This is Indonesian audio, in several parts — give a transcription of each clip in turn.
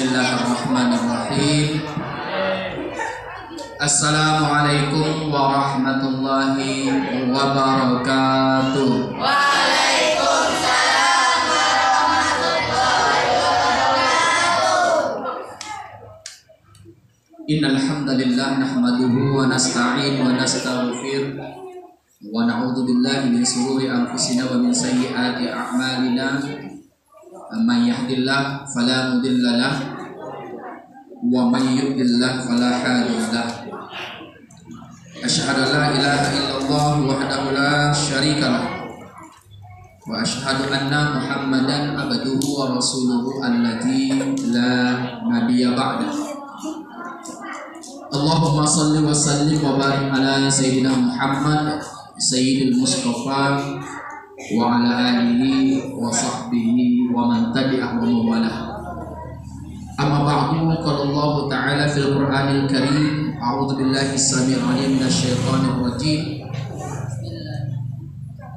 Bismillahirrahmanirrahim. Assalamualaikum warahmatullahi wabarakatuh. Waalaikumsalam warahmatullahi wabarakatuh. Innal hamdalillah nahmaduhu wa nasta'in wa nastaghfir wa na'udzu billahi min shururi anfusina wa min sayyiati a'malina. Man yahdihillahu fala mudilla lahu wa man yudlil fala hadiya lahu. Asyhadu an la ilaha illallah wahdahu la syarika lahu wa asyhadu anna Muhammadan abduhu wa rasuluhu alladzi la nabiyya ba'dahu. Allahumma salli wa sallim wa barik ala sayyidina Muhammad sayyidil mustafa wa ala alihi wa sahbihi wa man tabi'ahu wa wala. Amma ba'du, qala Allah ta'ala fil Qur'anil Karim, a'udzu billahi as-sami'il 'alim minasy syaithanir rajim.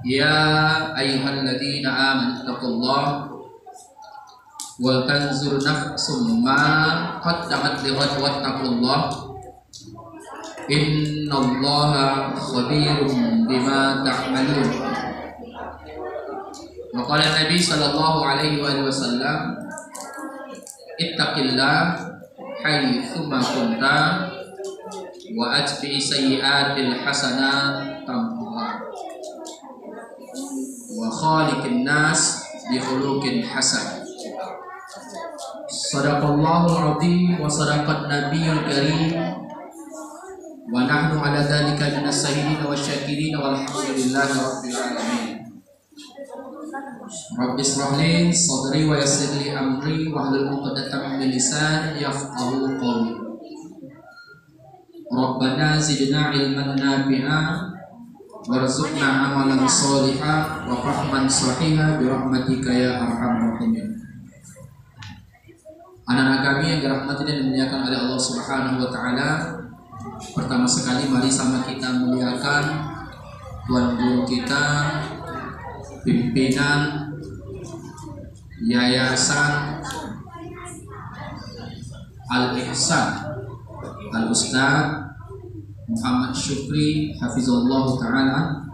Ya ayyuhalladzina amanu taqullaha wal tanzur nafsum ma qaddamat lighad wattaqullaha innallaha khabirum bima ta'malun. Waqala Nabi sallallahu alaihi wasallam, ittaqillah haitsu ma kunta wa atbi sayyi'atil hasanah tamhuha wa khaliqin nas bi khuluqin hasan. Sadaqallahu azim wa sadaqat nabiyyul karim wa nahnu ala dzalika minas shahidin wasyakirin walhamdulillahi rabbil alamin. Rabbi shrah li sadri wa yassir li amri wahlul 'uqdatam min lisani yafqahu qawli. Rabbana zidna ilman nafi'a warzuqna amalan sholihan wa fahman sahiha bi rahmatika ya arhamar rahimin. Anak-anak kami yang dirahmati dan dimuliakan oleh Allah Subhanahu wa taala, pertama sekali mari sama kita muliakan tuan guru kita, pimpinan Yayasan Al-Ihsan Al-Ustaz Muhammad Syukri hafizallahu ta'ala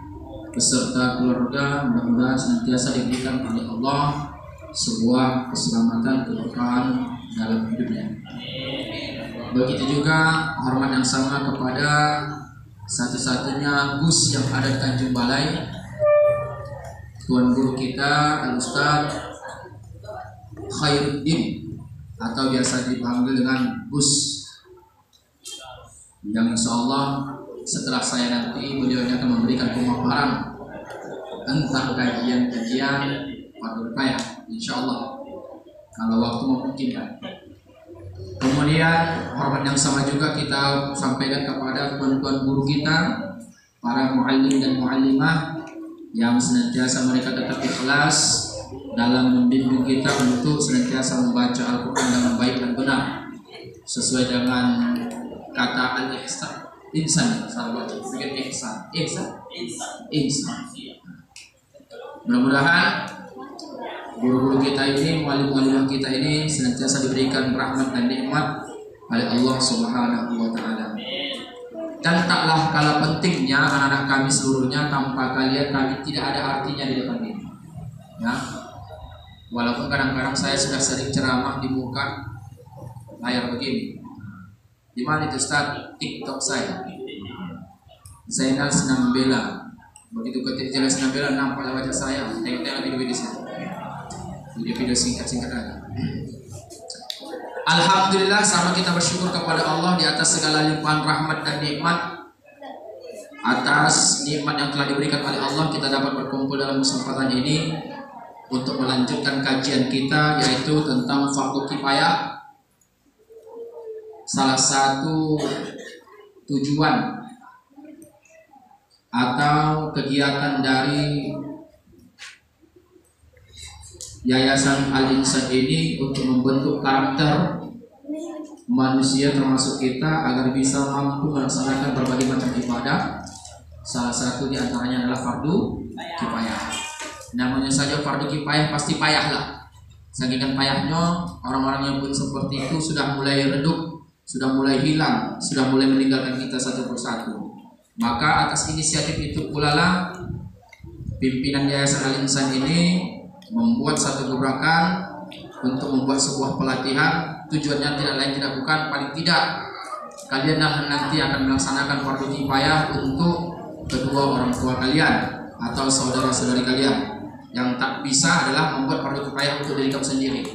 beserta keluarga, mudah-mudahan senantiasa diberikan oleh Allah sebuah keselamatan, keberkahan dalam hidupnya. Begitu juga hormat yang sama kepada satu-satunya Gus yang ada di Tanjung Balai, tuan guru kita Al-Ustaz Khairuddin atau biasa dipanggil dengan Gus, yang insya Allah setelah saya nanti beliau akan memberikan pemaparan tentang kajian-kajian Fardhu Kifayah insya Allah kalau waktu memungkinkan. Kemudian hormat yang sama juga kita sampaikan kepada tuan-tuan guru kita, para muallim dan muallimah yang senantiasa mereka tetap ikhlas dalam membimbing kita untuk senantiasa membaca Al-Quran dengan baik dan benar sesuai dengan kata al-ihsan. Insan, salah baca, bukan ihsan. Insan. Mudah-mudahan guru-guru kita ini, muallim-muallimah kita ini senantiasa diberikan rahmat dan nikmat oleh Allah Subhanahu wa taala. Dan taklah kalah pentingnya anak-anak kami seluruhnya, tanpa kalian kami tidak ada artinya di depan ini. Ya. Walaupun kadang-kadang saya sudah sering ceramah di muka layar begini. Di mana itu Ustaz? TikTok saya. Zainal Sinambela. Begitu ketik jalan Sinambela nampak wajah saya. Tengok-tengok video di sini. Video singkat-singkat ada. Alhamdulillah, sama kita bersyukur kepada Allah di atas segala limpahan rahmat dan nikmat. Atas nikmat yang telah diberikan oleh Allah, kita dapat berkumpul dalam kesempatan ini untuk melanjutkan kajian kita, yaitu tentang Fardhu Kifayah. Salah satu tujuan atau kegiatan dari Yayasan Al-Ihsan ini untuk membentuk karakter manusia termasuk kita agar bisa mampu melaksanakan berbagai macam ibadah. Salah satu di antaranya adalah Fardhu Kifayah. Namanya saja Fardhu Kifayah pasti payah lah. Saking payahnya, orang-orang yang pun seperti itu sudah mulai redup, sudah mulai hilang, sudah mulai meninggalkan kita satu persatu. Maka atas inisiatif itu pula lah pimpinan Yayasan Al-Insan ini membuat satu gebrakan untuk membuat sebuah pelatihan. Tujuannya tidak lain tidak bukan, paling tidak kalian nanti akan melaksanakan fardu kifayah untuk kedua orang tua kalian atau saudara-saudari kalian. Yang tak bisa adalah membuat fardu kifayah untuk diri kamu sendiri.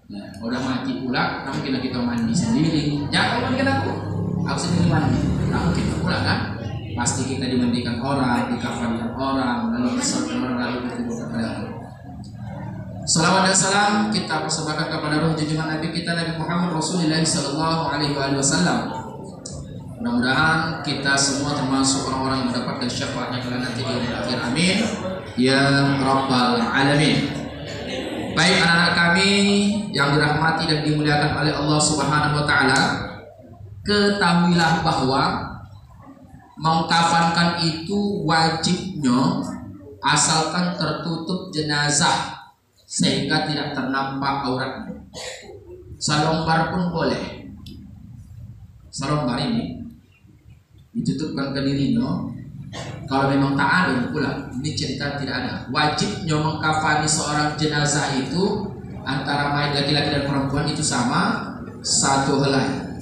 Ya, udah mati pula, kamu kena kita mandi sendiri. Ya, kamu mandikan aku sendiri mandi. Kamu kita pula kan? Pasti kita dimandikan orang, dikafankan orang, lalu disolatkan orang, lalu dikuburkan orang. Salawat dan salam kita persembahkan kepada roh junjungan Nabi kita Nabi Muhammad Rasulullah Sallallahu Alaihi Wasallam. Mudah-mudahan kita semua termasuk orang-orang yang mendapatkan syafaatnya kala nanti di hari akhir. Amin ya rabbal alamin. Baik anak-anak kami yang dirahmati dan dimuliakan oleh Allah Subhanahu wa taala, ketahuilah bahwa mengkafankan itu wajibnya asalkan tertutup jenazah sehingga tidak ternampak auratnya. Salombar pun boleh. Salombar ini ditutupkan ke dirinya. Kalau memang tak ada pula, ini cerita tidak ada. Wajibnya mengkafani seorang jenazah itu antara mayat laki-laki dan perempuan itu sama, satu helai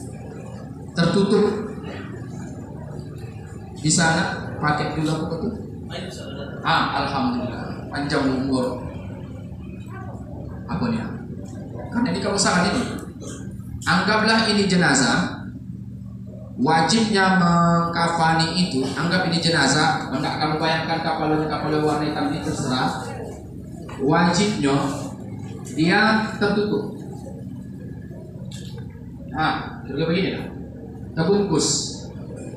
tertutup. Di sana pakai dulu apa tuh? Alhamdulillah panjang umur. Apa nih? Karena ini kalau saat ini, anggaplah ini jenazah. Wajibnya mengkafani itu, anggap ini jenazah. Enggak, kamu bayangkan kapal warna hitam ini terserah. Wajibnya dia tertutup. Juga begini lah, terbungkus.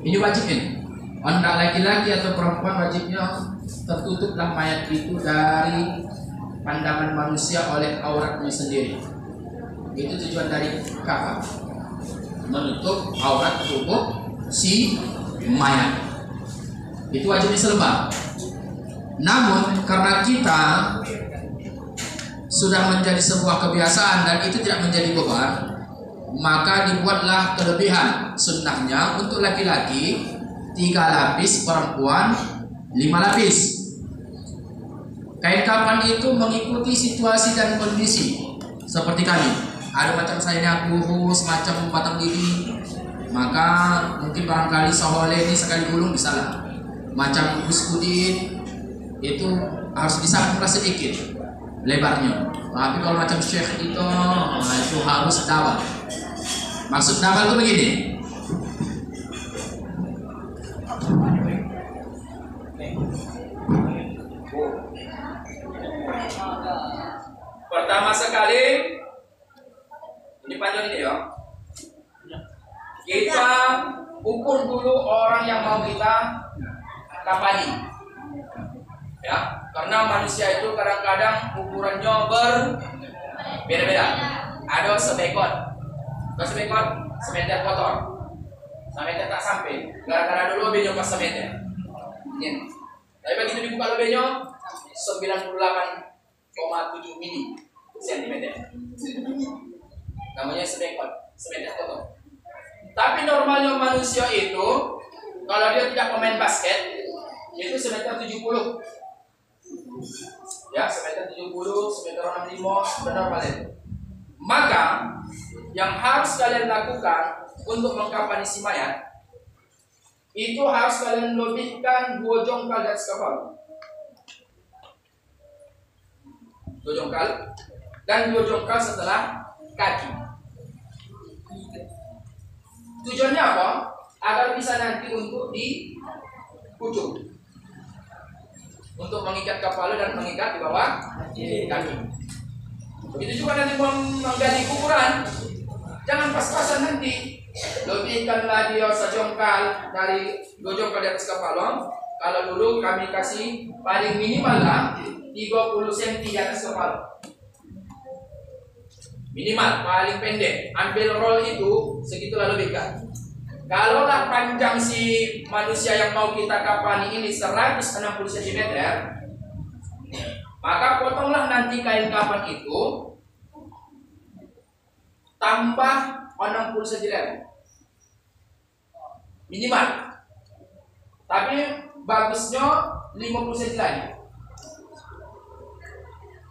Ini wajibnya. Anda laki-laki atau perempuan wajibnya tertutuplah mayat itu dari pandangan manusia oleh auratnya sendiri. Itu tujuan dari kafan, menutup aurat tubuh si mayat. Itu wajibnya selebar. Namun karena kita sudah menjadi sebuah kebiasaan dan itu tidak menjadi beban, maka dibuatlah kelebihan. Sunnahnya untuk laki-laki 3 lapis, perempuan 5 lapis. Kain kafan itu mengikuti situasi dan kondisi. Seperti kami, ada macam saya kurus, macam batang gigi, maka mungkin barangkali Sohole ini sekali gulung bisa lah. Macam Buskudin itu harus disambunglah sedikit lebarnya. Tapi kalau macam Syekh itu harus double. Maksud double itu begini. Pertama sekali, ini panjang ini ya. Kita ukur dulu orang yang mau kita kafani. Ya, karena manusia itu kadang-kadang ukurannya berbeda-beda. Ada sebekot, semeter kotor, semeter tak sampai. Gara-gara dulu lebihnya pas semeter. Ini. Tapi begitu dibuka lebihnya 98,7 mili sentimeter. Namanya sebekot, semeter kotor. Tapi normalnya manusia itu kalau dia tidak pemain basket itu semeter 70. Ya, semeter 70, semeter 65 benar paling. Maka yang harus kalian lakukan untuk mengkafani si mayat itu harus kalian lebihkan 2 jongkal dari kepala. 2 jongkal dan 2 jongkal setelah kaki. Tujuannya apa? Agar bisa nanti untuk dikucuk, untuk mengikat kepala dan mengikat di bawah kaki. Begitu juga nanti menggali kuburan, jangan pas-pasan nanti. Lebihkanlah dia sejongkal dari 2 jongkal di atas kepala. Kalau dulu kami kasih paling minimal lah 30 cm di atas kepala. Minimal, paling pendek. Ambil roll itu segitulah lebihkan. Kalaulah panjang si manusia yang mau kita kafani ini 160 cm, maka potonglah nanti kain kafan itu tambah 60 cm minimal. Tapi bagusnya 50 cm lagi.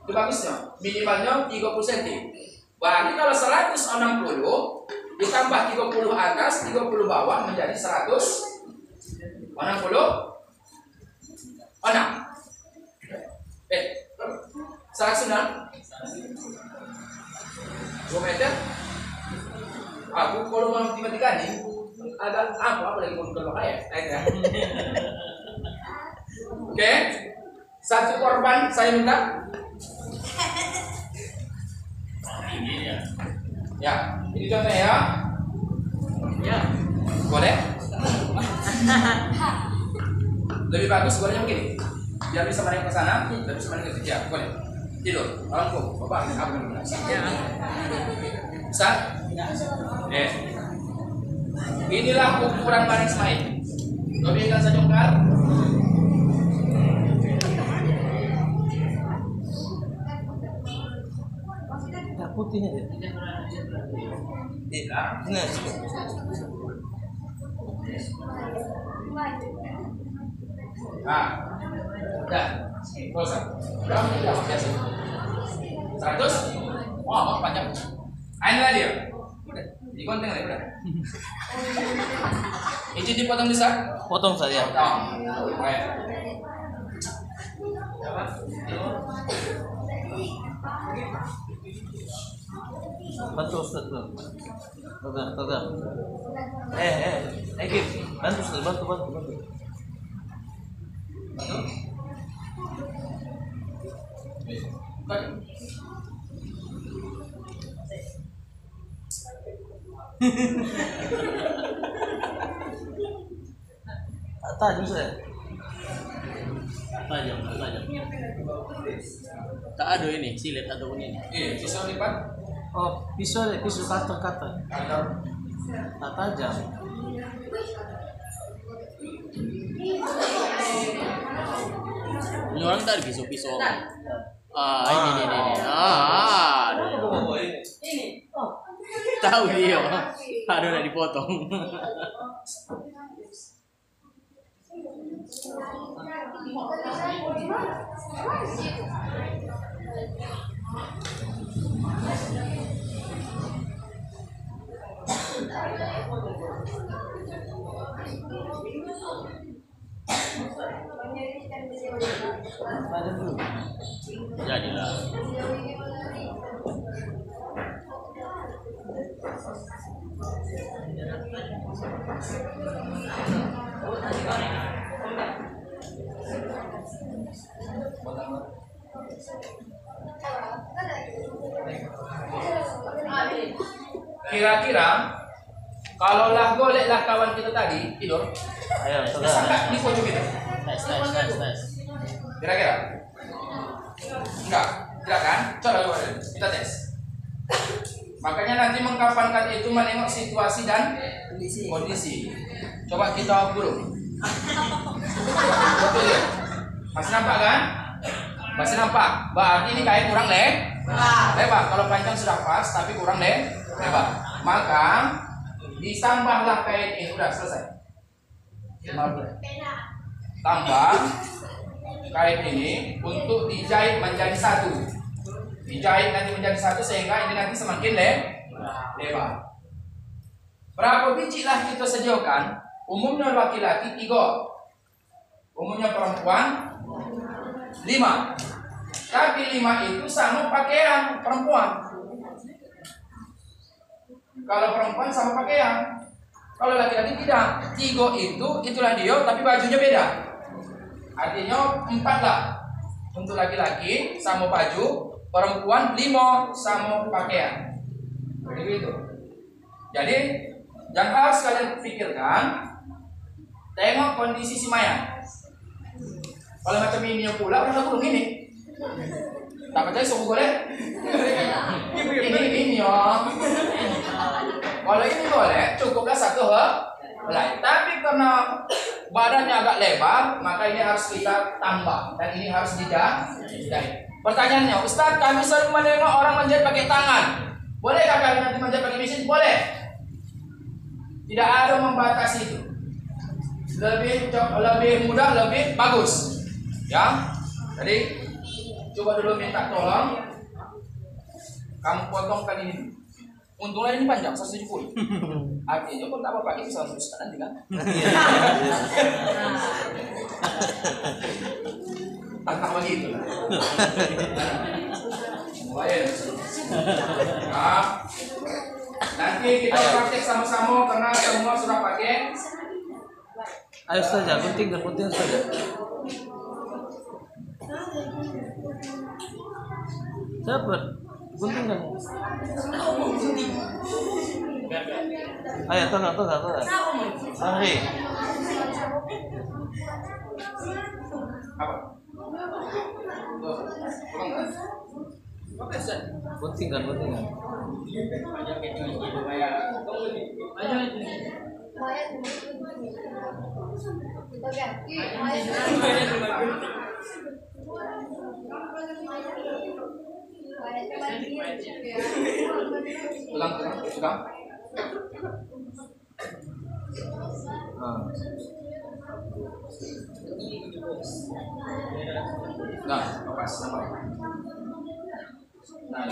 Itu bagusnya. Minimalnya 30 cm. Berarti kalau 160 ditambah 30 atas, 30 bawah menjadi 160. 106 2 meter. Aku kalau mau matematika nih agak apa lagi mau kalau kayak Oke. Satu korban saya minta. Ya, ini contohnya ya. Ya. Boleh? Lebih bagus bolehnya begini. Biar bisa main ke sana, biar bisa main ke sini. Ya, boleh. Tidur. Orangku, bapak, apa yang bisa? Bisa? Inilah ukuran barang Ismail. Dobelkan saja jongkar. Putihnya deh. Tidak. Nah. Udah. Bosan. Udah biasa. 100. Wah, panjang. Ini dia. Udah. Di konten lagi udah. Ini dipotong bisa? Potong saja. Potong. Baik. Bantu Ustaz tuh. Pegang. Gif. Bantu Ustaz, bantu. Tajam saya. Tajam. Tak ada ini, silet ada ini. Pisau lipat. Oh, pisau kata. Tak tajam. Ini orang tak ada pisau. Ini. Tahu dia. Aduh, udah dipotong. Jadilah. Kira-kira kalaulah goleklah kawan kita tadi tidur, Ayo, sampai di pojok itu. Tes. Kira-kira? Enggak kan? Coba kita tes. Makanya nanti mengkapankan itu menengok situasi dan kondisi. Coba kita ukur. Betul ya? Masih nampak kan? Masih nampak. Berarti ini kain kurang lebar. Kalau panjang sudah pas, tapi kurang lebar. Maka ditambahlah kain ini. Udah selesai. Tambah kain ini untuk dijahit menjadi satu. Dijahit nanti menjadi satu sehingga ini nanti semakin lebar. Berapa biji lah kita sediakan? Umumnya laki-laki 3, umumnya perempuan 5. Tapi 5 itu sama pakaian perempuan. Kalau perempuan sama pakaian, kalau laki-laki tidak. 3 itu itulah dia, tapi bajunya beda. Artinya 4 lah untuk laki-laki sama baju, perempuan 5 sama pakaian. Begitu. Jadi yang harus kalian pikirkan, tengok kondisi si Maya. Kalau macam ini yang pula udah kurung ini. Tak percaya suku boleh? Ini ya. Kalau ini boleh, cukuplah 1 helai. Tapi karena badannya agak lebar, maka ini harus kita tambah dan ini harus dijahit. Pertanyaannya, Ustaz, kami sering menengok orang menjahit pakai tangan. Bolehkah kalian nanti manjat pakai mesin? Boleh. Tidak ada membatasi itu. Lebih mudah, lebih bagus. Ya. Jadi coba dulu minta tolong. Kamu potongkan ini. Untungnya ini panjang 170. Artinya kok tak apa pakai bisa langsung nanti kan? Tangkap begitu. Nah, nanti kita praktek sama-sama karena semua sudah pakai. Ayo saja, penting saja. Cepat, penting kan? Ayo, tengah. Hari. Apa? Penting kan? Pegang. Nah, lepas sama. Nah,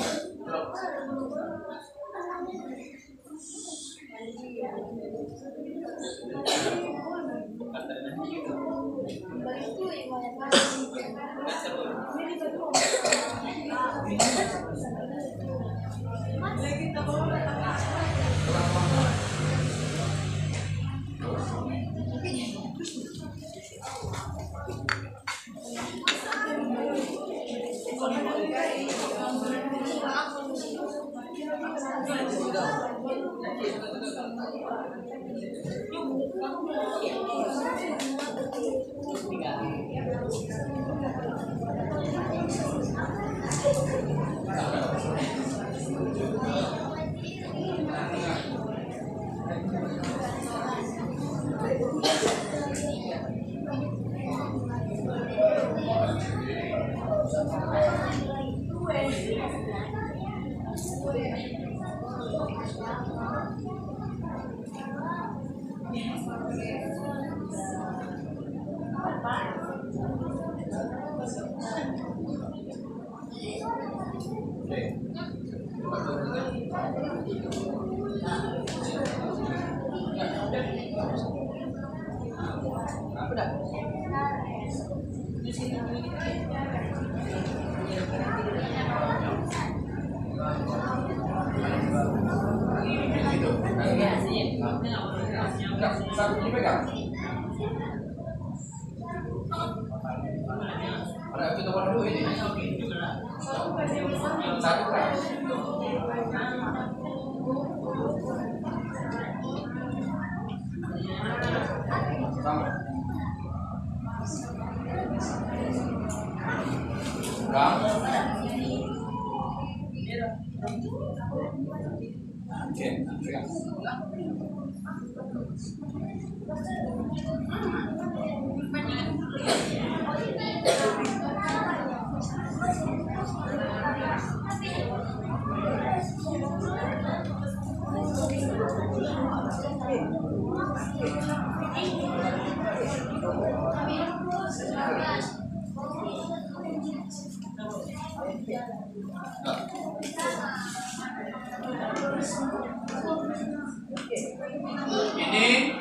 satu dipegang. Ada kita warna dulu ini. Satu kan. Sama. Pegang. Oke, pegang. Ini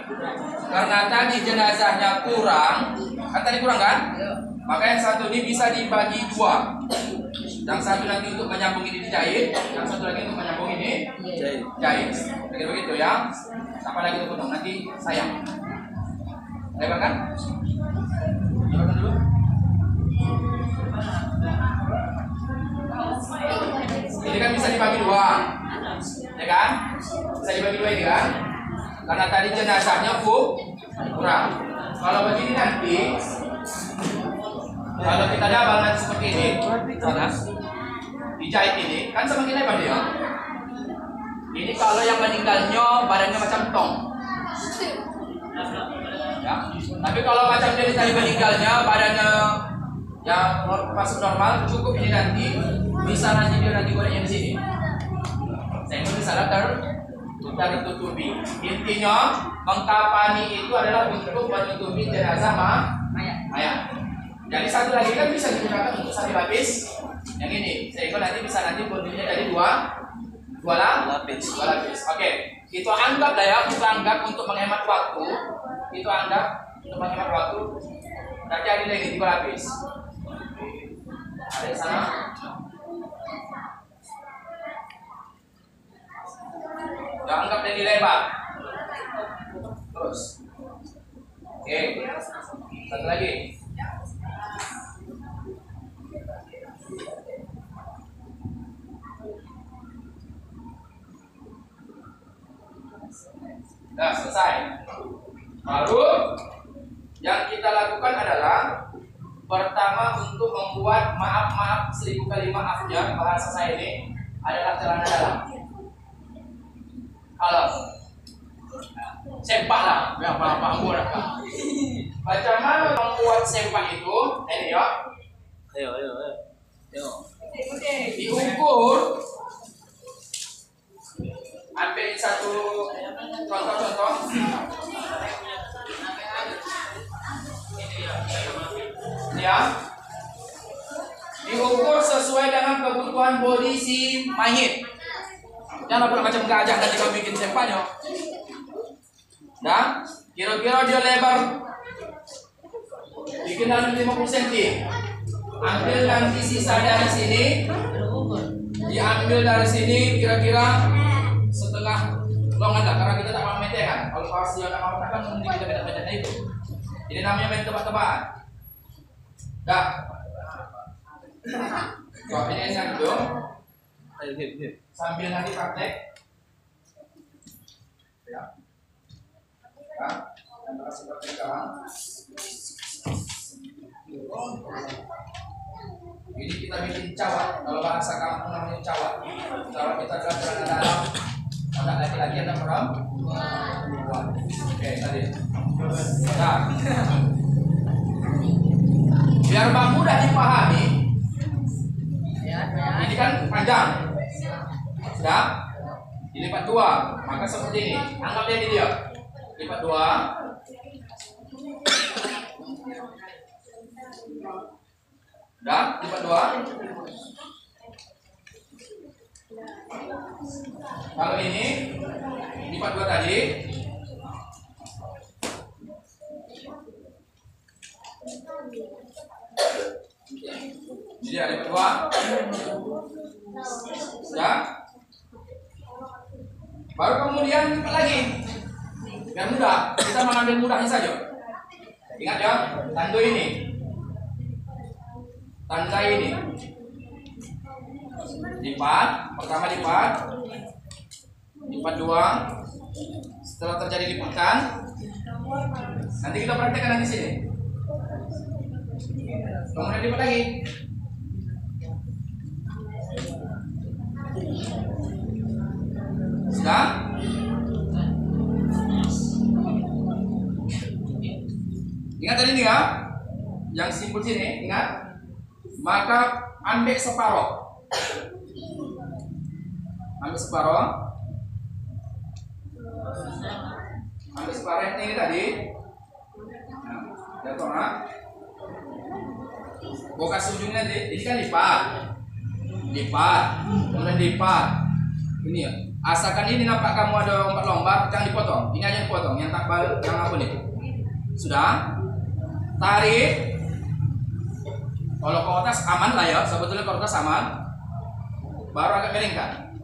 karena tadi jenazahnya kurang, kan tadi kurang kan? Maka yang satu ini bisa dibagi dua. Yang satu lagi untuk menyambung ini dijahit, yang satu lagi untuk menyambung ini jahit. Jadi begitu ya. Apa lagi untuk potong nanti sayang. Lebar kan? Lebarkan dulu. Ini kan bisa dibagi dua, ya kan? Bisa dibagi dua ini kan? Karena tadi jenazahnya kurang. Kalau begini nanti, kalau kita double nanti seperti ini, dijahit ini, kan semakin lebar dia. Ini kalau yang meninggalnya badannya macam tong, ya. Tapi kalau macam dia tadi meninggalnya badannya yang masuk normal, cukup ini nanti bisa nanti dia nanti gorengnya di sini. Sehingga misalnya tertutupi. Intinya mengkapani itu adalah untuk menutupi jenazah mayat. Jadi satu lagi kan bisa digunakan untuk satu lapis yang ini. Sehingga nanti bisa bodinya dari dua lapis. Oke. Itu anggap lah ya, kita anggap untuk menghemat waktu. Itu anggap untuk menghemat waktu. Berarti ada lagi 3 lapis. Ada di sana. Udah anggap dari lebar. Terus. Oke. Satu lagi. Nah, selesai. Baru yang kita lakukan adalah pertama untuk membuat maaf 1000 kali maaf ya, bahasa saya ini adalah celana dalam. Kalau sempak lah, ya apa murah. Bagaimana membuat sempak itu? Ini ya. Ayo. Diukur. Ambil satu contoh. Ini ya. Diukur sesuai dengan kebutuhan body si mayit. Jangan pula macam gajah nanti kau bikin sempaknya. Nah, kira-kira dia lebar bikin dalam 50 cm. Ambil nanti sisa dari sini. Diambil dari sini kira-kira setengah longan lah, karena kita tak mau meter kan. Kalau pas dia tak mau tekan, mending kita beda-beda itu. Ini namanya main tebak-tebakan. Dah. Coba ini yang itu. Ayo, Sambil nanti praktek. Ya. Nah, yang berhasil praktek sekarang. Ini kita bikin cawat. Kalau bahasa kampung namanya cawat. Kalau kita adalah celana dalam, ada laki-laki ada perempuan. Oke, tadi. Nah, biar mudah dipahami. Ini kan panjang. Sudah? Dilipat 2, maka seperti ini. Anggap dia. Lipat 2. Sudah? Lipat 2. Kalau ini lipat 2 tadi. Jadi ada lipat 2. Sudah? Baru kemudian lipat lagi. Biar mudah, kita mengambil mudahnya saja. Ingat ya, tanda ini. Tanda ini. Lipat, pertama lipat. Lipat 2. Setelah terjadi lipatan, nanti kita praktekkan di sini. Kemudian lipat lagi. Sudah? Ingat tadi ini ya, yang simpul sini, ingat. Maka ambil separuh. Ambil separuh yang ini tadi. Nah, jatuh nah. Bokas ujungnya ini kan lipat, kemudian lipat. Ini ya. Asalkan ini nampak kamu ada lompat-lompat, jangan dipotong. Ini aja dipotong, yang tak balik, yang apa nih? Sudah? Tarik. Kalau ke atas aman lah ya, sebetulnya ke atas aman. Baru agak miringkan.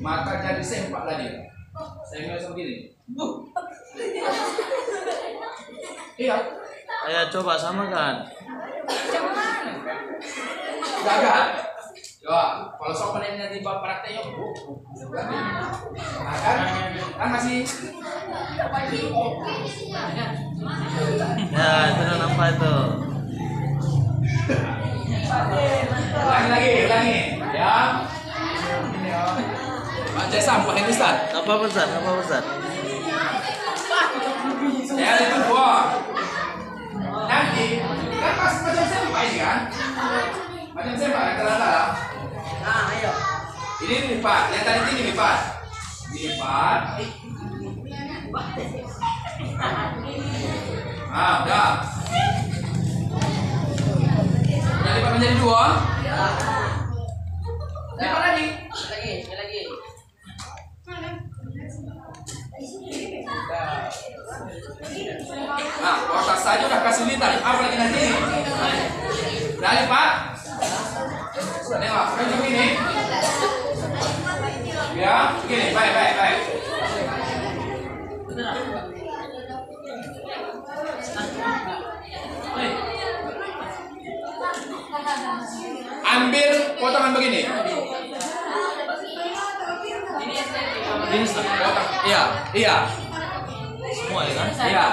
Maka jadi sempak lagi. Saya mulai seperti ini. Iya. Ayo coba samakan. Gagal. Coba, kalau sopan ini nanti bab prakteknya kan masih Ya, itu udah nampak itu. ulangi ya. Baca sampah ini Ustaz. Apa pesan? Ya itu 2. Nanti kan pas macam sempak ini kan. Macam sempak yang terlalu Ini lipat. Yang tadi ini lipat. Lipat. Nah, udah. Udah lipat menjadi 2. Lipat lagi. Lagi. Nah, kotak saja udah kasih lipat. Apa lagi nanti? Udah lipat. Tengok, kan begini. Ya, begini. Baik. Ambil potongan begini. Ini setengah. Potong. Iya. Semua ya kan? Iya.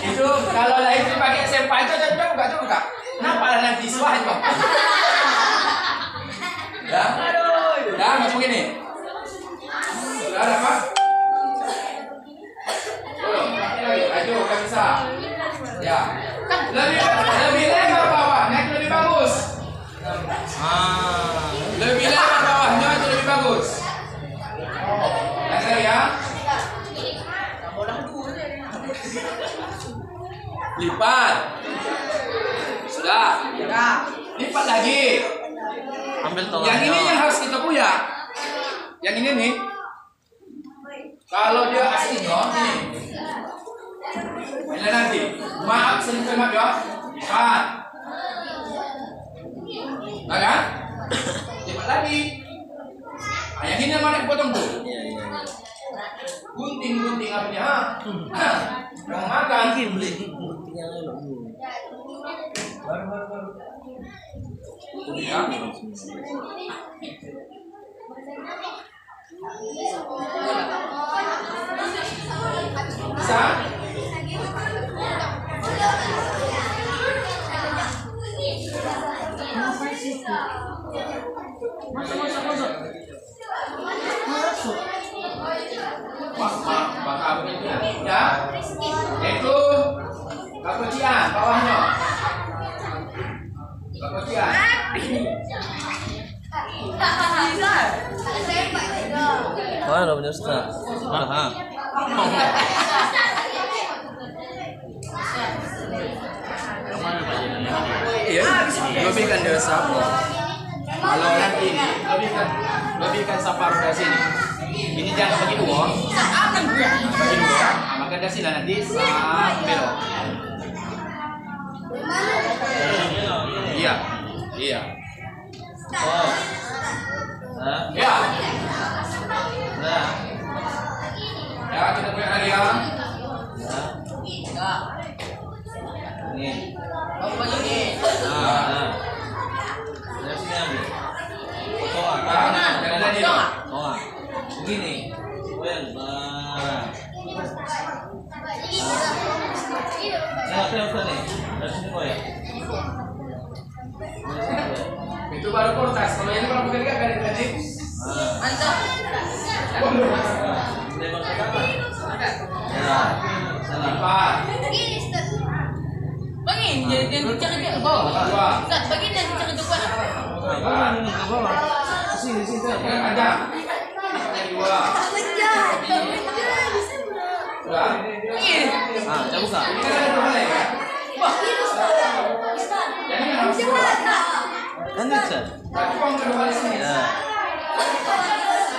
Itu kalau lain dipakai sempa itu coba. Kenapa nanti suah itu? Ya. Ya, nggak begini. Sudah ada Pak? Ayo, nggak bisa. Ya. Lebih lebar bawahnya itu lebih bagus. Lebih lebar bawahnya itu lebih bagus. Ya. Lipat. Sudah. Lipat lagi. Ambil tolong. Yang ini yang harus kita punya. Yang ini nih. Kalau dia aslinya ini. Ini nanti. Maaf selingkuh maaf ya. Lipat. Nah kan? Lipat lagi. Nah, yang ini yang mana dipotong tuh? Iya. Gunting apinya. Mau makan. Beli gunting yang elok dulu. Baru. Ya. Bisa? Masuk. Wah, ya. Itu kapucian bawahnya. Kapucian. Wah, udah punya Ustaz. Udah, Iya, lebihkan dia sapo. Kalau nanti ini lebihkan saparuh dari sini. Ini jangan bagi 2. Bagi 2. Maka dari sini nanti sambil. Iya. Oh. Ya. Ya, kita punya lagi ya. Ini. Dari sini ambil. Tolong. Begini. Nah, nih. Dari sini kok ya. Itu baru kertas. Kalau ini berapa kali garis tadi? Mantap. Lipat. Bagi dia bicara ke bawah. Ustaz, bagi dia bicara ke bawah. Sini. Ada. Jadi 2. Sudah. Coba buka. Ini kan ada dua ya. Wah. Jadi harus 2. Kan bisa. Tapi uang kedua di sini. Ya.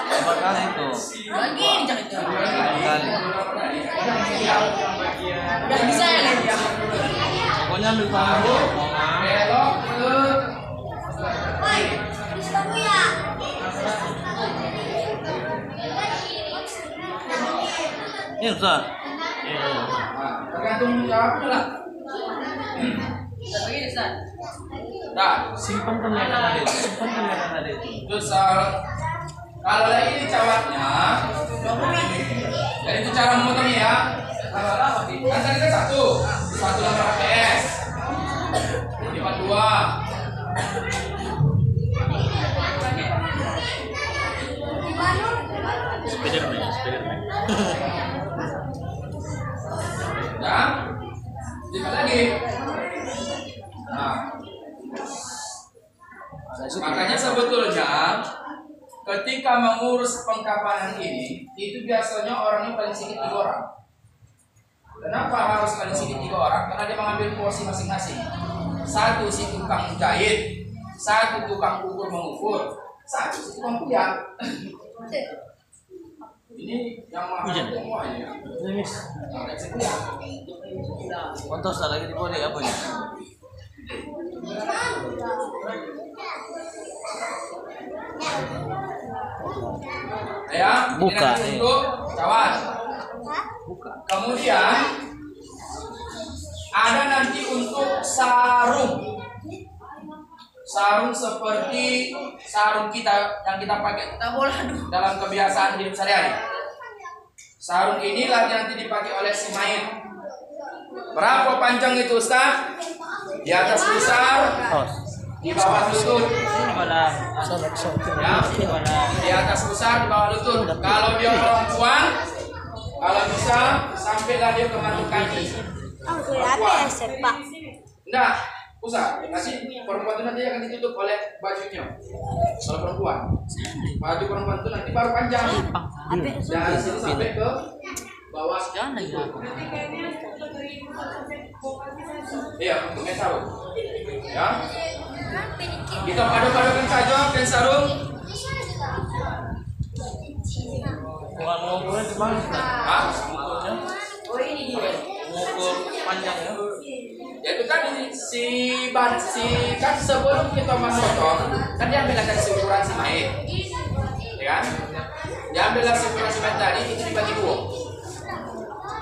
Berapa kali itu? Bagi bicara ke bawah. Berapa kali? Udah bisa ya kan? Pokoknya ambil tangan. Belok ke. Ini Ustaz. Tergantung jawabnya lah. Bagi Ustaz. Nah, Simpan kamera tadi. terus kalau lagi ini cawatnya, jadi itu cara memotongnya ya. Kan tadi kan 1 lembar PS, lipat 2. Spiderman. Ya, lipat lagi. Nah, maka pengurus pengkapanan ini itu biasanya orangnya paling sedikit 3 orang. Kenapa harus paling sedikit 3 orang? Karena dia mengambil porsi masing-masing. Satu si tukang jahit, satu tukang ukur mengukur, satu si tukang kuliah. Ini yang mahal semuanya. Untuk lagi di bawah apa ya? Ya, buka untuk cawan. Kemudian ada nanti untuk sarung. Sarung seperti sarung kita yang kita pakai dalam kebiasaan hidup sehari-hari. Sarung inilah yang nanti dipakai oleh si mayit. Berapa panjang itu, Ustaz? Di atas pusar, di bawah lutut. Ya, di atas pusar, di bawah lutut. Kalau dia perempuan, kalau bisa sampailah dia ke mantuk kaki. Perempuan. Enggak, pusar. Nanti perempuan itu nanti akan ditutup oleh bajunya. Kalau perempuan, baju perempuan itu nanti baru panjang. Dari sini sampai ke bawah. Iya, untuk kain sarung. Ya. Kita padu-padukan saja kain sarung. Bukan mengukurnya cuma mengukurnya. Oh ini dia. Mengukur panjang ya. Ya itu kan si kan sebelum kita memotong kan dia ambil si ukuran si mayit, ya kan? Dia ambil si ukuran si mayit tadi itu dibagi 2.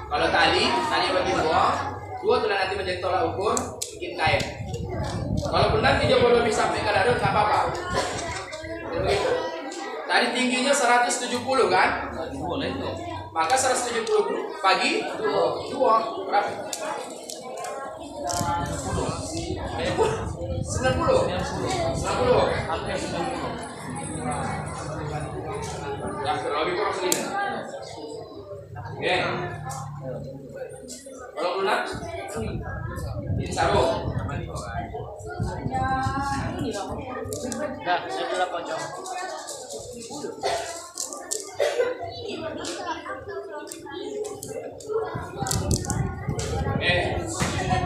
Kalau tali bagi 2 tuh nanti menjadi tolak ukur bikin kain. Walaupun nanti dia boleh lebih sampai ke dada nggak apa-apa. Begitu. Tadi tingginya 170 kan? Boleh tuh. Maka 170 bagi 2 berapa? 90. Hampir 90. Ya, kurang lebih kurang segini. Oke. Kalau lunak, ini sarung. Dah, saya sudah pocong. Oke.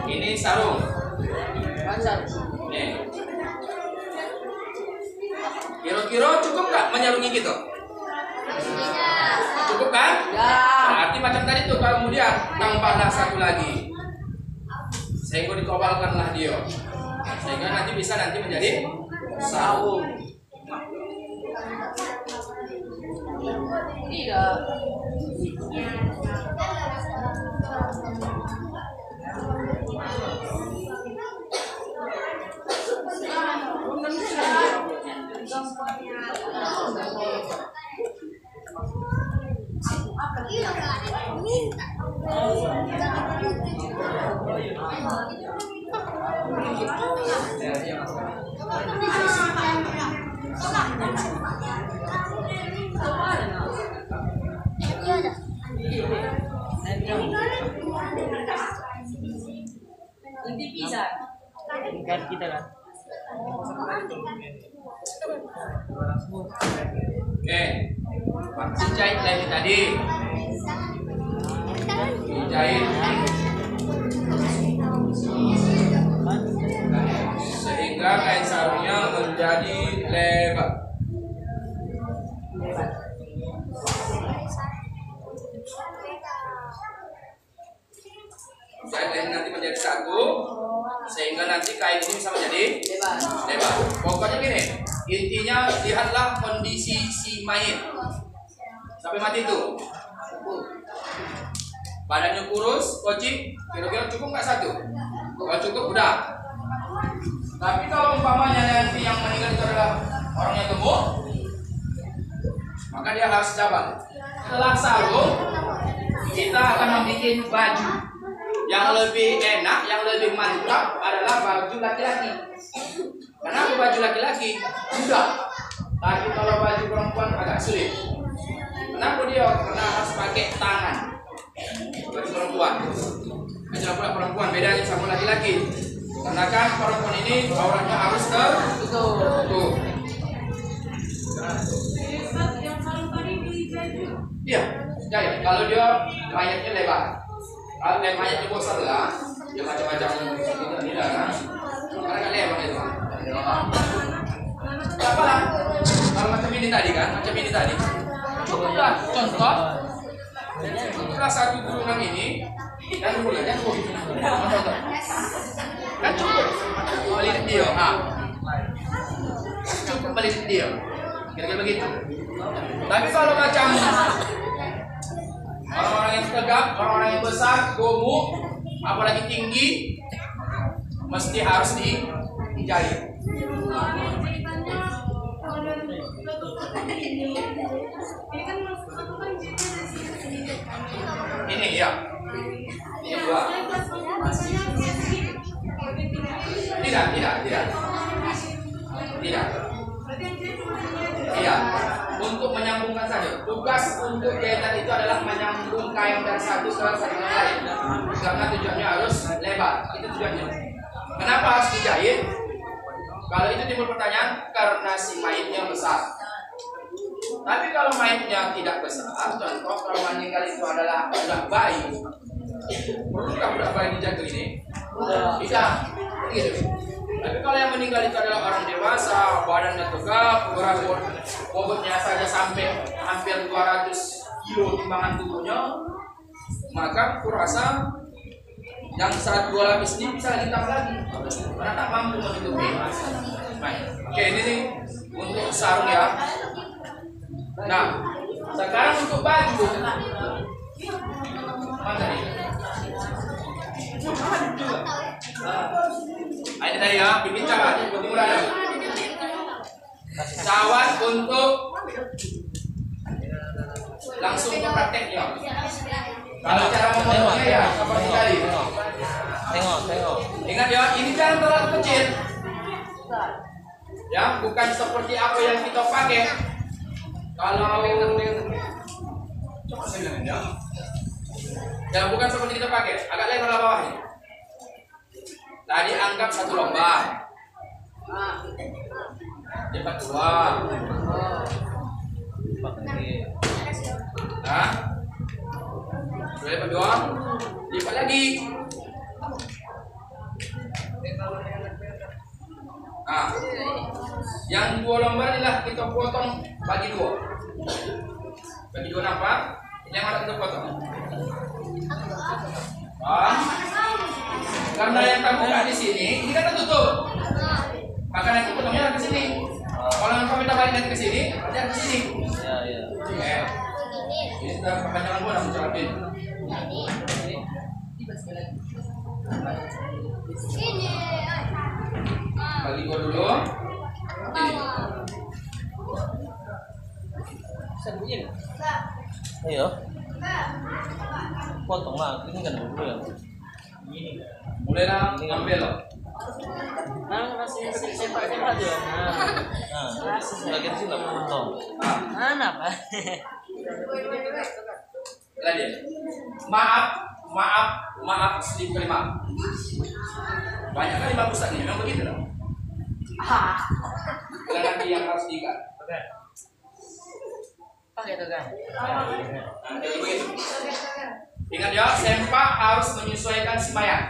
Ini sarung. Nih. Kira-kira cukup nggak menyarungi gitu? Cukup kan? Ya. Berarti macam tadi tuh kemudian tambahlah satu lagi. Sehingga dikobalkanlah dia. Sehingga nanti bisa menjadi sarung. Tidak. Nanti bisa. Kan kita kan. Oke. Vaksin jahit lagi tadi. Dijahit. Sehingga kain sarungnya menjadi lebar. Jahit nanti menjadi satu, sehingga nanti kain ini bisa menjadi lebar. Pokoknya gini, intinya lihatlah kondisi si mayit sampai mati itu. Badannya kurus, kocik, kira-kira cukup nggak satu? Kalau cukup udah. Tapi kalau umpamanya nanti yang meninggal itu adalah orang yang gemuk, maka dia harus cabang. Setelah sarung, kita akan membuat baju. Yang lebih enak, yang lebih mantap adalah baju laki-laki. Kenapa baju laki-laki? Mudah. Tapi kalau baju perempuan agak sulit. Kenapa dia? Karena harus pakai tangan. Baju perempuan. Aja pula perempuan bedanya sama laki-laki. Karena kan perempuan ini auratnya harus tertutup. Jadi kalau dia mayatnya lebar, kalau mayatnya besar lah, dia macam-macam ini lah, karena kan lebar itu. Apa lah? Kalau macam ini tadi kan, cukuplah contoh. Cukuplah satu gulungan ini dan gulungannya contoh. Kan cukup melilit dia, cukup melilit dia, kira-kira begitu. Tapi kalau macam orang-orang yang tegap, orang-orang yang besar, gemuk, apalagi tinggi, mesti harus dijahit. Ini ya, ini dua. Tidak. Iya, untuk menyambungkan saja. Tugas untuk jahitan itu adalah menyambung kain dari satu ke yang lain. Karena tujuannya harus lebar. Itu tujuannya. Kenapa harus dijahit? Kalau itu timbul pertanyaan, karena si mayitnya besar. Tapi kalau mayitnya tidak besar, contoh kalau meninggal itu adalah budak bayi, perlukah budak bayi dijatuh ini? Tidak. Gitu. Tapi kalau yang meninggal itu adalah orang dewasa, badannya tegap, berat bobotnya saja sampai hampir 200 kilo timbangan tubuhnya, maka kurasa yang saat 2 lapis ini bisa ditambah lagi karena tak mampu menutupi. Oke, ini nih untuk sarung ya. Nah, sekarang untuk baju. Mana nih? Ini tadi ya, bikin cawan, murah ya. Cawan untuk langsung ke prakteknya. Kalau cara memotongnya ya seperti tadi. Tengok. Ingat ya, ini jangan terlalu kecil. Ya, bukan seperti apa yang kita pakai. Kalau ya, bukan seperti kita pakai. Agak lebar bawahnya. Tadi anggap 1 lombar. Lipat 2. Nah, lipat 2. Lipat lagi. Nah, yang 2 lembar inilah kita potong bagi 2. Bagi 2 nampak? Ini yang harus kita potong. Karena yang kamu buka di sini, ini kan tertutup. Maka nanti potongnya ke sini. Kalau yang kamu balik nanti ke sini, nanti ke sini. Ya. Oke. Ini sudah kepanjangan gua nak ucapin. Bagi gua dulu. Ini. Ayo. Potong lah, ini kan dulu ya. Mulai lah, ambil loh. Masih sepak aja. Bagian sini lah potong. Mana Pak? Lagi. Maaf sedikit kelima. Banyak kali bagus tadi, memang begitu loh. Bukan nanti yang harus diikat. Pakai itu kan. Jadi begitu. Ingat ya, sempak harus menyesuaikan si mayat.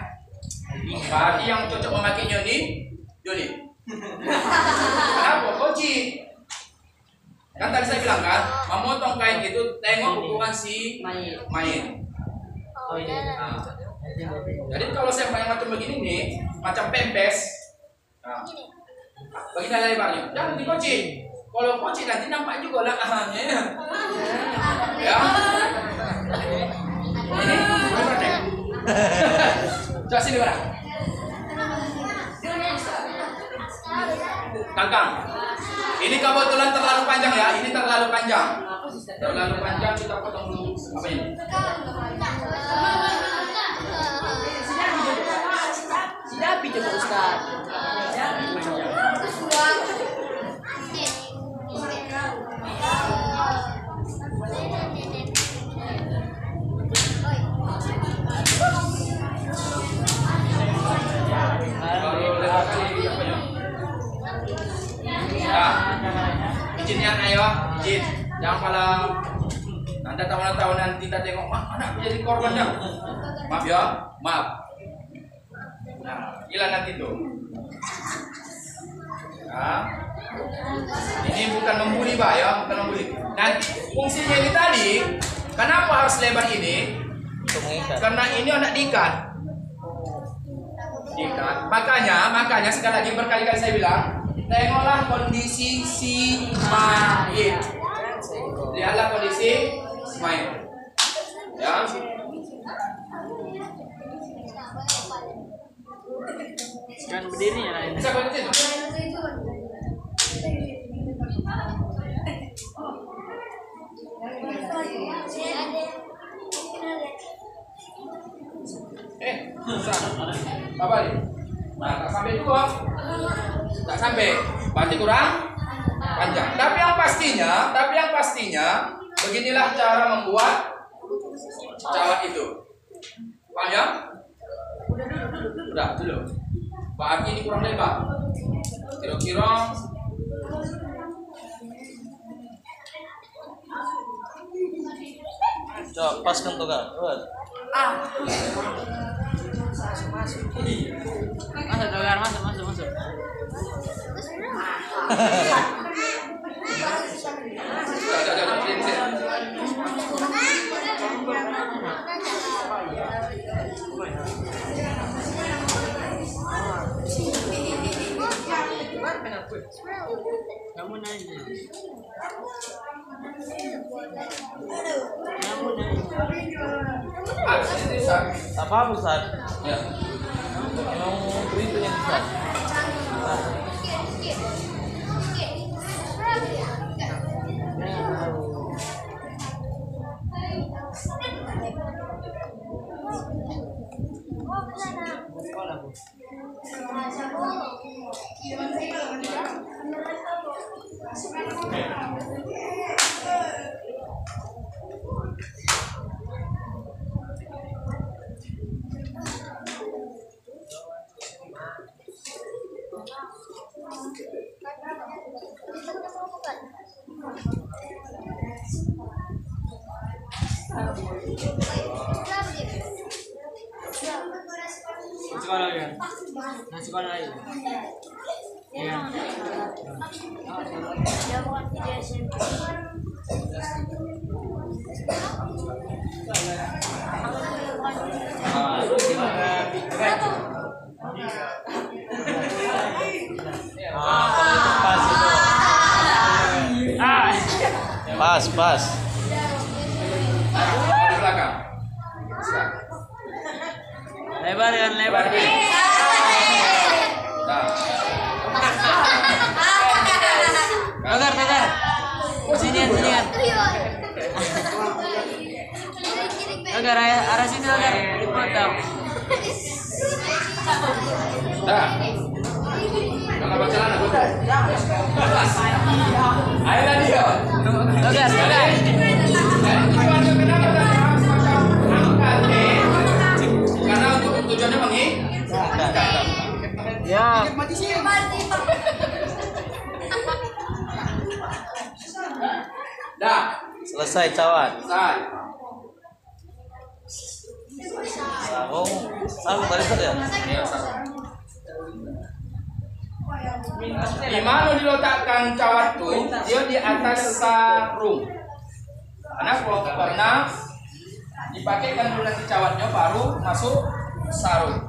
Berarti yang cocok memakainya ini Joni. Kenapa? Koci. Kan tadi saya bilang kan, memotong kain itu tengok ukuran si mayat. Oh iya. Nah, jadi kalau sempak yang macam begini nih, macam pempes. Nah, begini lebarnya. Jangan dikoci. Kalau koci nanti nampak juga lah ahannya. Ya. Ini berarti. Coba sini orang. Kangkang. Ini kebetulan terlalu panjang ya. Ini terlalu panjang. Terlalu panjang, kita potong dulu. Apa ini? Sidapi coba Ustaz. Izinnya ayo, izin. Jangan malah Anda tahu nanti kita tengok, anakku jadi korbannya. Maaf ya, maaf. Nah, hilang nanti tuh. Nah, ini bukan membuli Pak ya, bukan membuli. Nanti fungsinya ini tadi, kenapa harus lebar ini? Untuk mengikat. Karena ini anak diikat. Diikat. Makanya sekali lagi berkali-kali saya bilang, tengoklah kondisi si mayit. Lihatlah kondisi mayit. Ya. Jangan berdiri ya lain. Bisa berhenti. Susah. Apa nih? Nah, tak sampai dua. Tak sampai. Berarti kurang panjang. Tapi yang pastinya, beginilah cara membuat cawat itu. Paham ya? Udah, dulu. Berarti ini kurang lebar. Kira-kira Coba paskan tuh Kak. Masuk Dogar, masuk. Kamu nanya. Tak apa Ustaz. ya. Emang begitu yang Ustaz. Sekolah lagi. Iya. Pas. Di belakang. Lebar. Nah. Dogar. Sini kan. Dogar, arah sini Dogar. Dipotong. Dah. Kalau baca celana betul. Ayolah dia. Dogar. Karena untuk tujuannya mengikat. Ya. Dah. Selesai cawat. Selesai. Sarung tadi Ustaz ya? Iya, sarung. Di mana diletakkan cawat tuh? Dia di atas sarung. Karena kalau pernah dipakaikan dulu nanti cawatnya baru masuk sarung.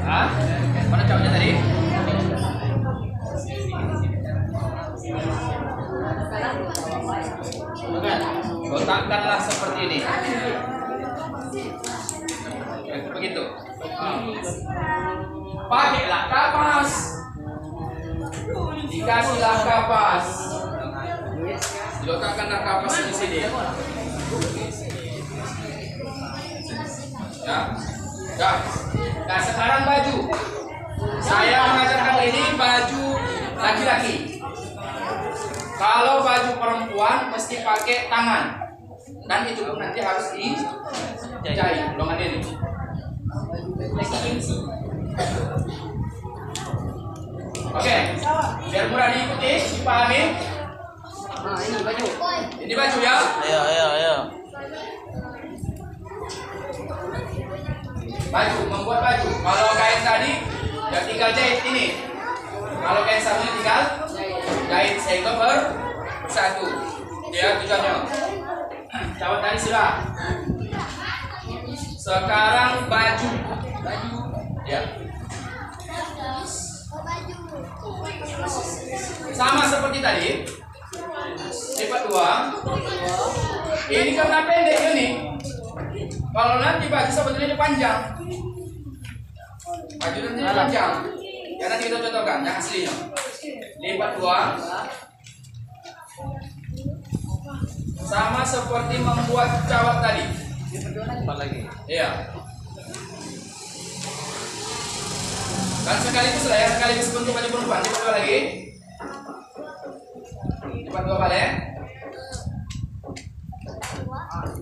Hah? Mana cawatnya tadi? Letakkanlah seperti ini. Begitu. Pakailah kapas. Dikasihlah kapas. Diletakkanlah kapas di sini. Ya. Nah, sekarang baju. Saya mengajarkan ini baju laki-laki. Kalau baju perempuan mesti pakai tangan. Dan itu pun nanti harus dijahit. Golongan ini. Oke, biar mudah diikuti, dipahami. Nah, ini baju. Ini baju ya. Ayo. Baju, membuat baju. Kalau kain tadi, ya tinggal jahit ini. Kalau kain satunya tinggal jahit sehingga bersatu. Dia tujuannya. Cawat tadi sudah. Sekarang baju. Ya. Sama seperti tadi. Lipat 2. Ini karena pendek ini. Kalau nanti baju sebetulnya panjang. Baju nanti panjang. Ya nanti kita contohkan yang aslinya. Lipat 2. Sama seperti membuat cawat tadi. Empat lagi. Iya. Dan sekaligus lah ya, sekaligus bentuk baju perempuan. Lipat 2 lagi. Lipat 2 balik.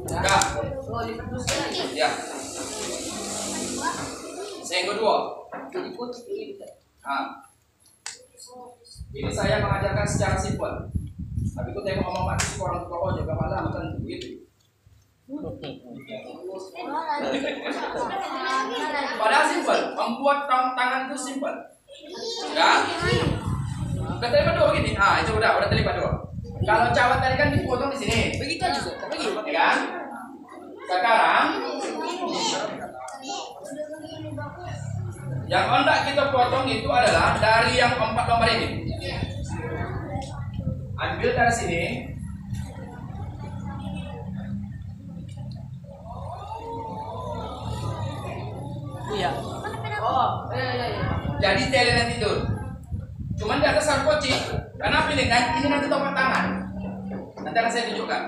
Enggak. Ya. Yang kedua. Nah. Ini saya mengajarkan secara simpel. Tapi aku tengok ngomong mati orang tua juga malah bukan begitu. Padahal simpel, membuat tangan itu simpel. Ya. Udah terlibat 2 begini. Ah, itu udah terlibat 2. Kalau cawat tadi kan dipotong di sini. Begitu aja, begitu. Ya kan? Sekarang yang hendak kita potong itu adalah dari yang 4 lembar ini. Ambil dari sini. Iya. Oh, iya. Jadi tele nanti itu. Cuman di atas sarkoci. Karena pilih ini nanti topeng tangan. Nanti akan saya tunjukkan.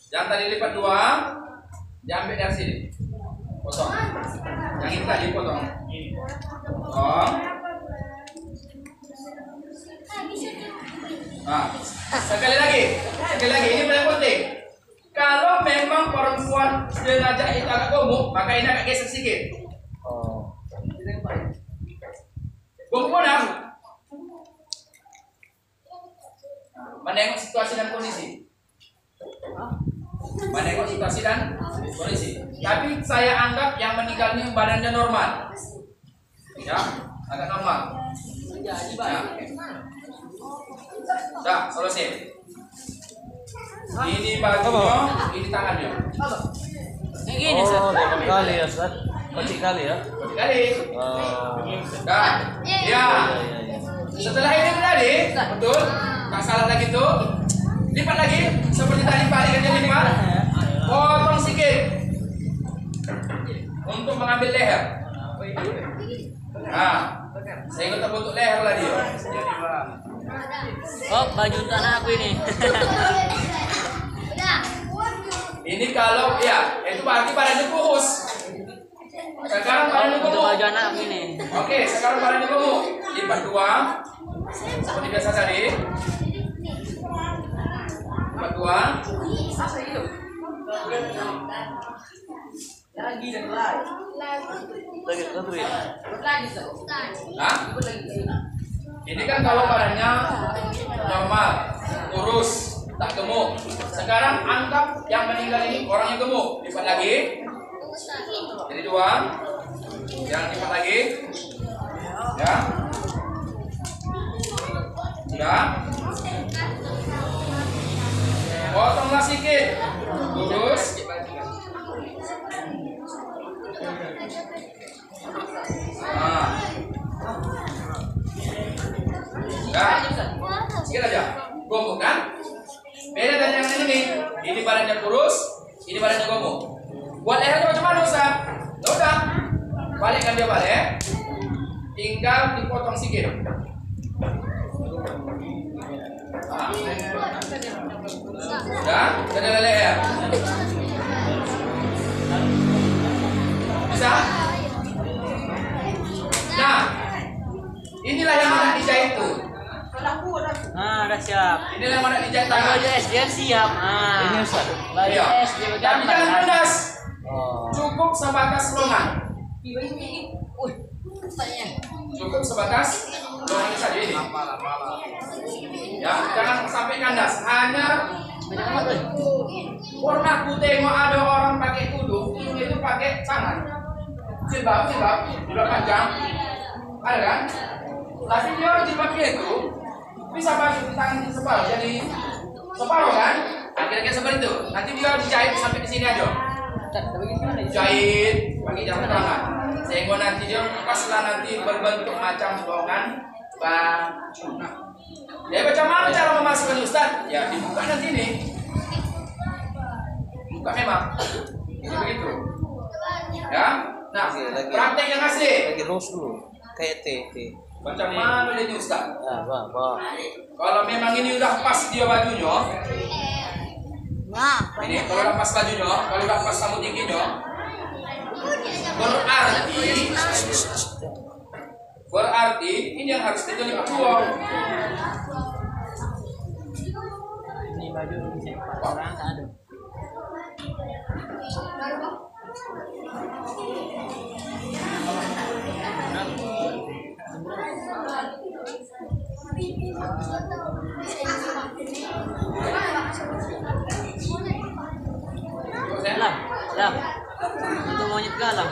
Yang tadi lipat 2, diambil dari sini. Potong. Yang ini tadi potong. Potong. Nah, sekali lagi ini paling penting. Kalau memang perempuan jenajah itu agak gemuk, maka ini agak geser sedikit. Oh. Gemuk mana? Menengok situasi dan kondisi. Menengok situasi dan kondisi. Tapi saya anggap yang meninggal ini badannya normal. Ya, agak normal. Ya. Dah, selesai. Ini bajunya, ini tangannya. Yang gini, Ustaz. Oh, 5 kali ya, Ustaz. Kecil kali ya. Kali. Oh. Dah. Ya. Iya. Setelah ini tadi, betul. Tak salah lagi tuh. Lipat lagi seperti tadi balik aja lipat. Potong sedikit. Untuk mengambil leher. Nah, sehingga terbentuk leher lagi. Oh, baju untuk anak aku ini. Ini kalau ya, itu berarti badannya kurus. Sekarang badannya Untuk gemuk. baju anak aku ini. Oke, sekarang badannya gemuk. Lipat 2. Seperti biasa tadi. Lipat 2. Lagi satu ya. Nah, ini kan kalau badannya normal, kurus, tak gemuk. Sekarang anggap yang meninggal ini orang yang gemuk. Lipat lagi. Jadi 2. Yang lipat lagi. Ya. Sudah. Potonglah sedikit. Lurus. Nah. Nah. Sedikit aja. Gemuk kan? Beda dengan yang ini. Ini badannya kurus, ini badannya gemuk. Buat lehernya macam mana, Ustaz? Ya udah. Balikkan dia balik. Tinggal dipotong sedikit. Nah. Sudah, sudah leher. Bisa? Nah, inilah yang ada dijahit tuh. Ah, udah siap. Inilah yang ada dijahit Baju tangan. SD siap. Ah. Ini Ustaz. Baju Iya. SD Tapi jangan pedas. cukup sebatas lengan. Cukup sebatas lengan saja ini. Ya, jangan sampai kandas. Hanya pernah ku tengok ada orang pakai tudung, tudung itu pakai tangan. Jilbab panjang. Ada kan? Tapi dia dipakai itu bisa bagi tangan separuh jadi separuh kan? Kira-kira seperti itu. Nanti dia dijahit sampai di sini aja. Jahit pakai jam tangan. Sehingga nanti dia paslah nanti berbentuk macam potongan baju. Ya bagaimana cara memasukkan Ustaz? Ya dibuka nanti nih. Buka memang. Ini begitu. Ya. Nah, praktek yang asli. Lagi rose dulu. Kayak T. Macam mana ini Ustaz? Ah, bah. Kalau memang ini udah pas dia bajunya. Ini kalau udah pas bajunya, kalau udah pas rambut tingginya, berarti ini yang harus kita lipat dua. Ini baju bisa orang tak ada. Lah. Untuk monyet galang.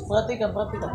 Perhatikan. Perhatikan.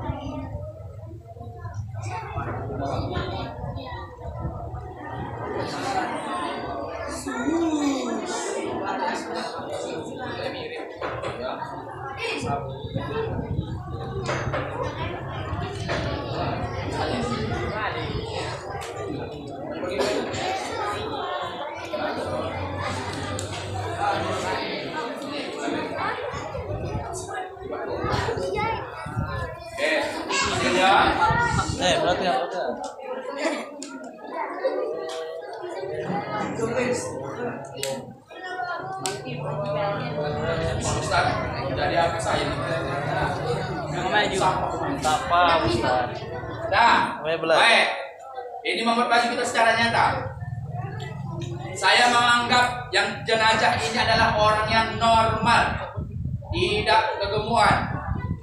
Ustaz, jadi apa saya? Yang maju. Tak apa, Ustaz. Nah, Baik. baik. Ini membuat baju kita secara nyata. Saya menganggap yang jenazah ini adalah orang yang normal, tidak kegemuan.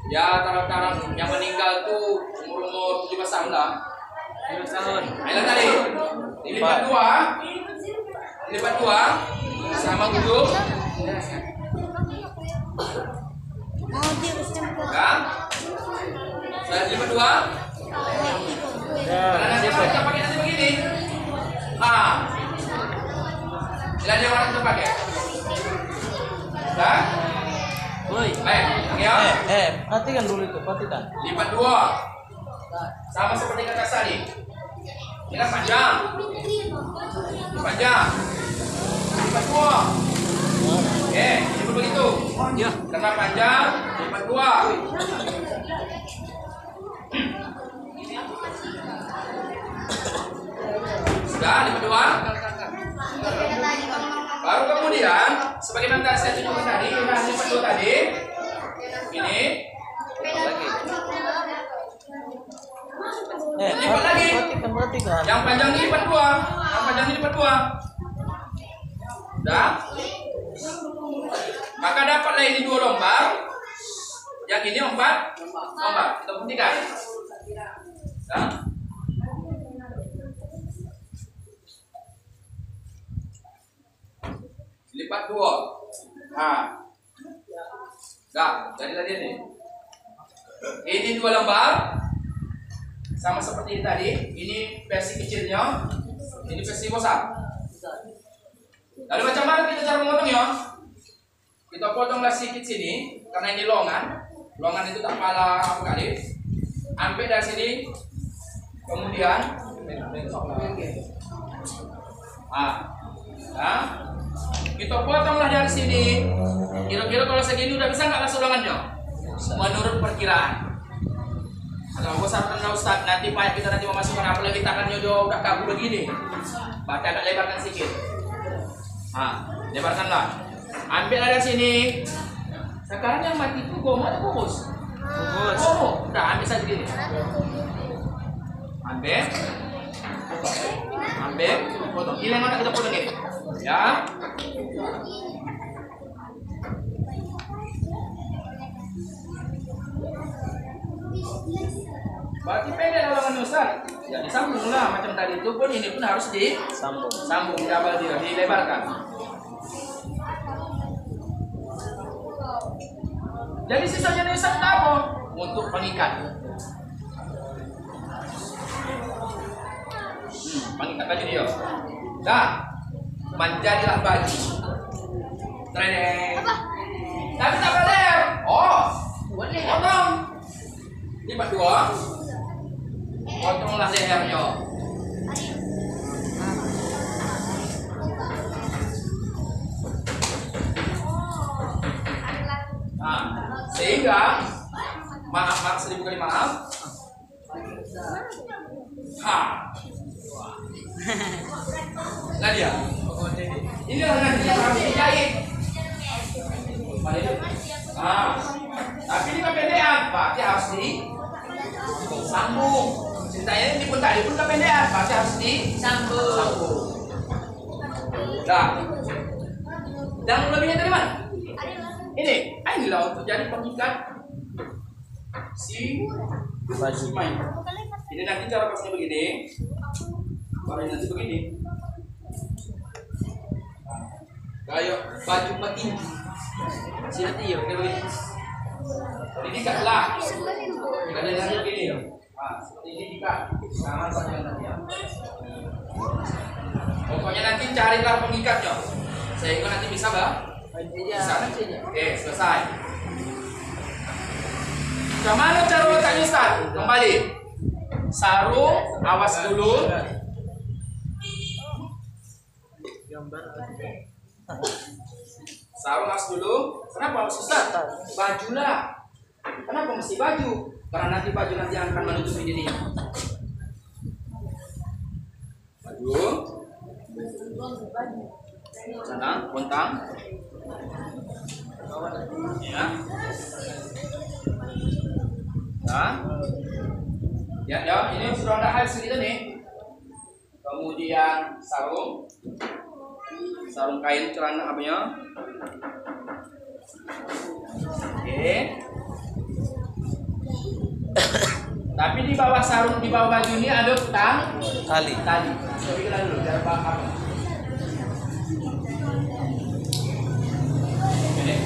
Ya, taraf-taraf yang meninggal tuh umur 17 tahun lah. 17 tahun. Ayo tadi, dilipat dua, sama duduk. Ya, saya dilipat dua. Karena nanti kita pakai nanti begini. Jadi orang itu pakai. Dah. Woi. Baik, ya. Perhatikan dulu itu, perhatikan. Lipat dua. Sama seperti kata tadi. Ini panjang. Lipat dua. Oke, ini begitu. Ya. Karena panjang, lipat dua. Sudah, lipat dua. Baru kemudian, sebagaimana saya tunjukkan tadi, kita lipat dua tadi. Ini. Lipat lagi. Perhatikan. Yang panjang ini lipat dua. Dah. Maka dapatlah ini 2 lembar. Yang ini 4 lembar. Kita buktikan. Dah. Lipat 2. Nah. Dah, jadi tadi ini. Ini 2 lembar. Sama seperti tadi. Ini versi kecilnya. Ini versi besar. Lalu macam mana kita cara memotongnya? Kita potonglah sedikit sini karena ini longan. Longan itu tak pala apa kali. Ambil dari sini. Kemudian kita potonglah dari sini. Kira-kira kalau segini udah bisa nggak masuk lengannya? Menurut perkiraan. Kalau besar karena Ustaz, nanti payah kita nanti memasukkan apalagi tangannya udah kabur begini. Baca agak lebarkan sedikit. Lebarkanlah. Ambil dari sini. Sekarang yang mati itu gomo atau kukus? Kukus. Oh, udah ambil saja gini. Ambil, potong. Ini yang mana kita potong ini? Ya. Berarti pendek lawangan Ustaz. Ya disambung lah macam tadi itu pun ini pun harus disambung double dia, dilebarkan. Jadi sisanya Ustaz apa? Untuk pengikat. Pengikat baju dia. Dah. Menjadilah baju. Treneng. Tapi tak boleh. Oh, boleh. Potong. Ini buat dua. Potonglah lehernya. Nah, sehingga maaf seribu kali maaf. Ha. Nah dia. Ini nanti yang kami jahit. Nah, tapi ini kependekan, berarti harus disambung. Ceritanya ini pun tadi pun kependekan, berarti harus disambung. Dah. Dan lebihnya dari mana? Ini, inilah untuk jadi pengikat si baju main. Ini nanti cara pasnya begini. Baru nanti begini. Kayak baju petinju. Siapa yuk? Ini dikatlah. Kita nanti begini ya. Nah, seperti ini dikat. Jangan saja nanti ya. Pokoknya nanti carilah pengikatnya. Sehingga nanti bisa bisa. Oke, selesai. Gimana cara letaknya Ustaz? Kembali. Sarung, awas dulu. Sarung awas dulu. Kenapa harus Ustaz? Baju lah. Kenapa mesti baju? Karena nanti baju nanti akan menutupi dirinya. Baju. Sana, kontang. Ya. Nah. Ya, ini sudah ada hal segitu nih. Kemudian sarung kain celana apanya? Oke. Tapi di bawah sarung, di bawah baju ini ada tali. Coba kita dulu cara paham. Ini.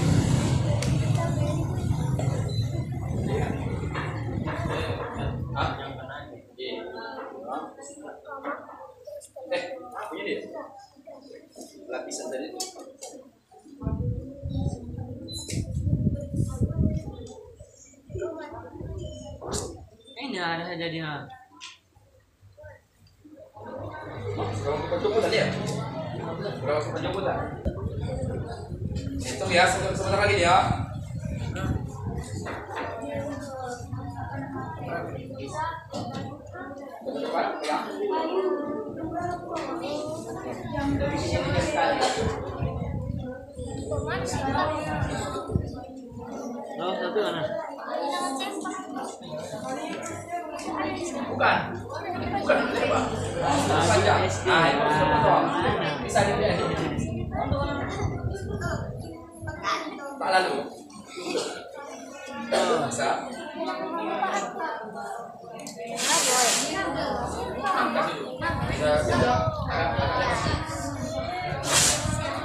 Punya dia. Lapisan tadi. Ini ada jadinya. Berapa penjemput tadi ya? Berapa penjemput tadi? Hitung ya, sebentar lagi dia. Cepat, pegang. Oh, satu mana? Bukan, coba. Panjang. Nah, itu bisa dilihat. Tak lalu. Bisa. Angkat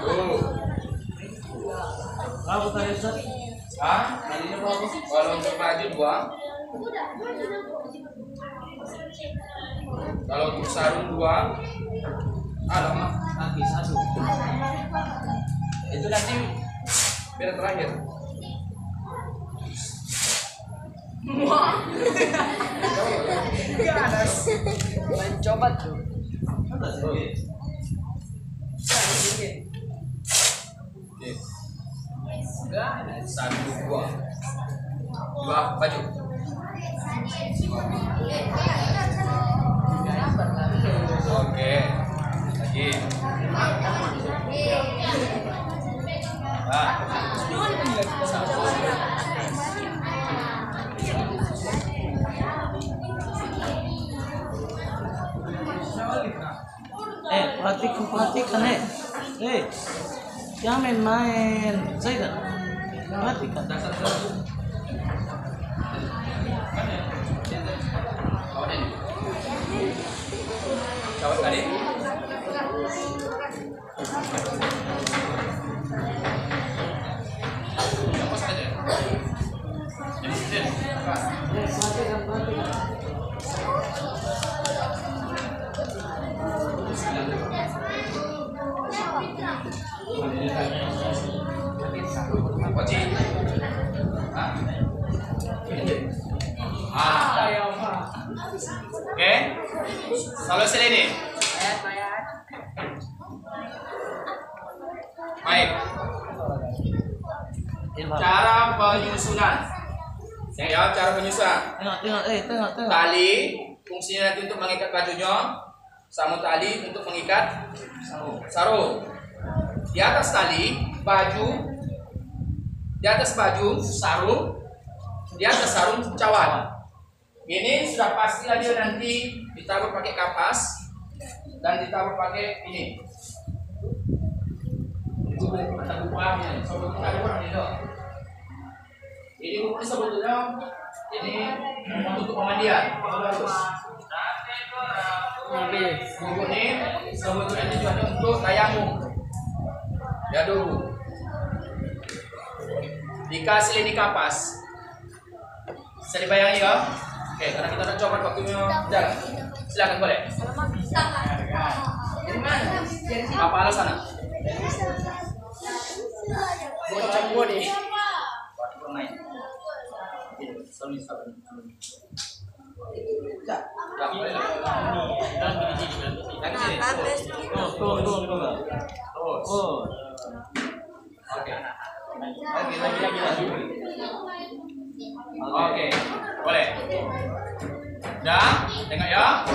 dulu. Berapa tadi Ustaz? Tadinya berapa? Kalau untuk baju dua. Kalau untuk sarung dua. Lama. Kaki satu. Itu nanti biar terakhir. Enggak ada. Mencoba tuh. Enggak ada. Satu dua. Dua baju. Oke. Lagi. Perhatikan jangan main-main. Saya perhatikan. Cawat tadi. Lepas aja. Kunci. Oke. Solusi ini. Baik. Cara penyusunan. Ya, cara penyusunan. Tengok. Tali fungsinya nanti untuk mengikat bajunya, sama tali untuk mengikat sarung. Di atas tali baju, di atas baju sarung, di atas sarung cawan. Ini sudah pasti aja nanti ditabur pakai kapas dan ditabur pakai ini. Buku bukuannya, ini buku sebetulnya ini untuk pemandian. Buku ini sebetulnya tujuannya untuk tayamum. Ya dulu. Dikasih ini kapas. Bisa dibayangin ya? Oke, karena kita udah coba waktunya jalan. Silakan boleh. Apa alas sana? Bocah bodi. Oke, boleh. Dah, tengok ya.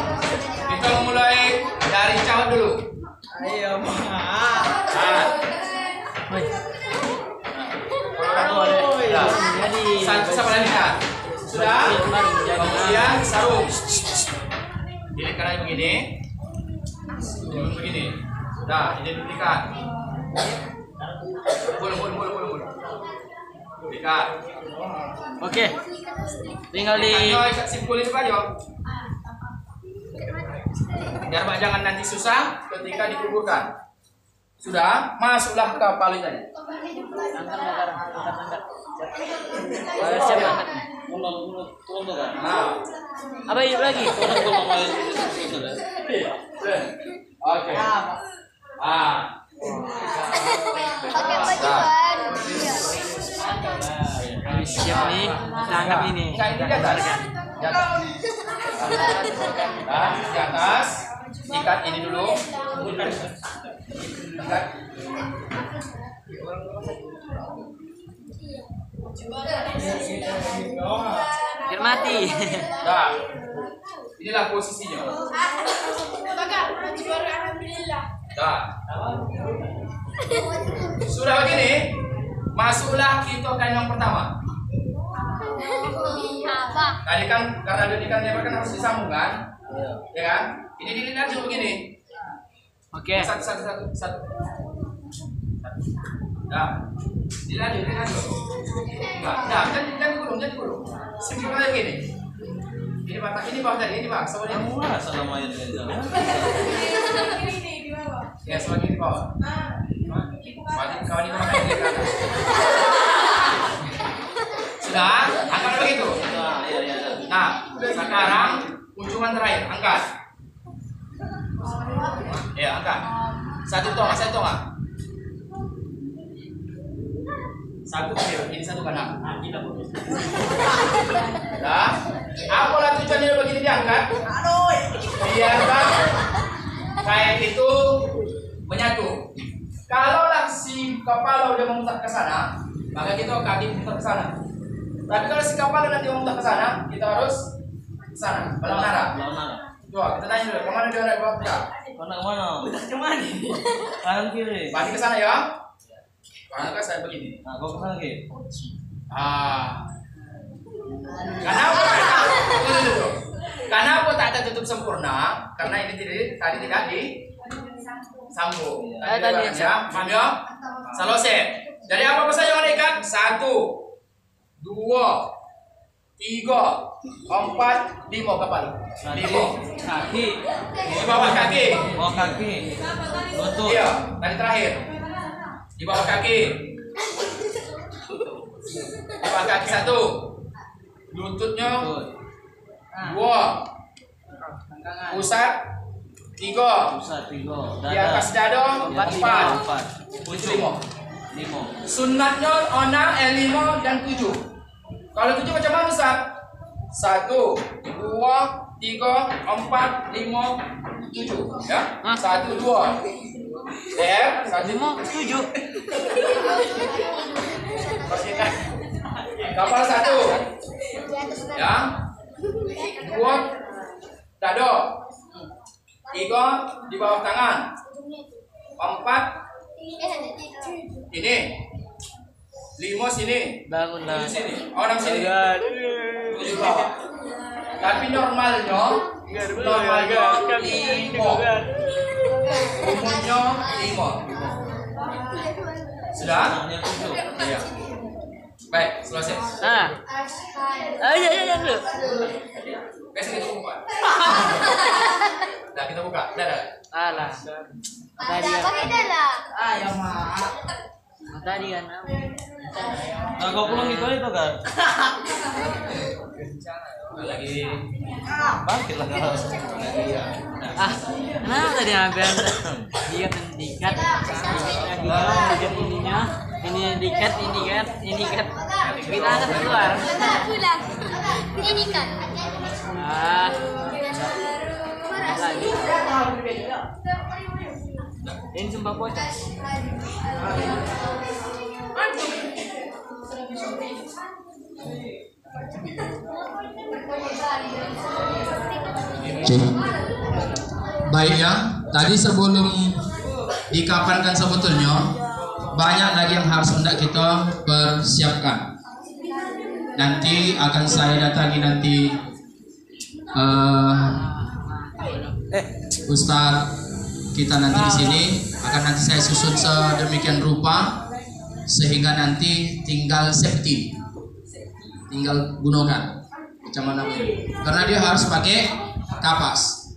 Kita mulai dari cawat dulu. Ayo, Sama lagi kan? Sudah. Kemudian sarung. Jadi karena begini. Begini. Dah, ini duplikat. Bulu. Duplikat. Oke. Tinggal di simpulin aja. Biar jangan nanti susah ketika dikuburkan. Sudah, masuklah ke palu tadi. Nah, apa itu lagi? Oke. Pakai bajuan. Siap nih, kita angkat ini. Di atas, ikat ini dulu. Ikat. Biar mati. Nah, inilah posisinya. Nah, sudah begini, masuklah kita ke yang pertama. Tadi kan karena dunikannya kan harus disambung kan, ya kan? Ini dilihat aja begini. Oke. Satu. Nah, dilihat aja. Nah, jangan gulung. Simpel aja gini. Ini batang, ini bawah tadi, ini bang, sama ini. Ya, sama ini bawah. Kawan ini makan di atas. Sudah, angkat begitu. Nah, sekarang ujungan terakhir, angkat. Ya, angkat. Satu tongak. Satu kecil, ini satu kanan. Nah, apalah tujuannya begini diangkat? Biar kayak itu menyatu. Kalaulah si kepala udah memutar ke sana, maka kita kaki memutar ke sana. Tapi kalau si kepala nanti memutar ke sana, kita harus ke sana. Balang nara. Coba kita tanya dulu, kemana dia naik bawa tidak? Kemana? Kemana? Kanan kiri. Balik ke sana ya. Karena kan saya begini. Nah, kau kesana lagi. Kenapa tak ada tutup sempurna? Karena ini tadi tidak disambung. Tadi ya, paham ya? Selesai. Jadi apa saja yang ikat? 1, 2, 3, 4, 5 kapal. 5. Kaki. Di bawah kaki. Oh kaki. Lutut. Iya, tadi terakhir. Di bawah kaki. Di bawah kaki 1. Lututnya 2. Pusat 3. Pusat 3. Di atas dada 4. 5. 5. Sunatnya 5 dan 7. Kalau 7 macam mana Ustaz? 1, 2, 3, 4, 5, 7. Ya? 1, 2. Der, 1, 7. kapal 1. Ya. 2 dada. 3 di bawah tangan. 4 ini. 5 sini. Bangunlah. 7 sini. 6 sini. 7 bawah. Tapi normalnya 5. Umumnya 5. Sudah? Iya. Baik, selesai. Ya dulu. Besok kita buka. Nah, kita buka. Dah. Alah. Tadi kan. Nah, kau pulang itu kan? Lagi bangkit lah kalau Kenapa tadi ambil dia mendikat ininya, ini dikat, ini kat, kita akan keluar. Ini kan. Lagi. Ini sumpah pocong. Baik ya, tadi sebelum dikapankan sebetulnya banyak lagi yang harus hendak kita persiapkan. Nanti akan saya datangi nanti Ustadz kita nanti di sini akan nanti saya susun sedemikian rupa sehingga nanti tinggal safety, tinggal gunakan macam mana karena dia harus pakai kapas.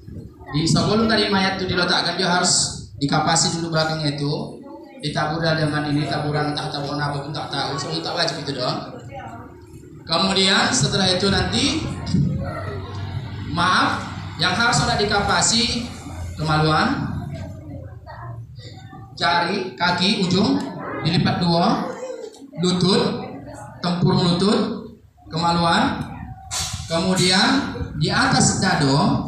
Di sebelum tadi mayat itu diletakkan dia harus dikapasi dulu belakangnya itu, ditabur dengan ini taburan entah taburan apa pun tak tahu, sebelum tak wajib itu doang. Kemudian setelah itu nanti yang harus sudah dikapasi kemaluan, jari, kaki, ujung dilipat 2, lutut, tempurung lutut, kemaluan, kemudian di atas dada,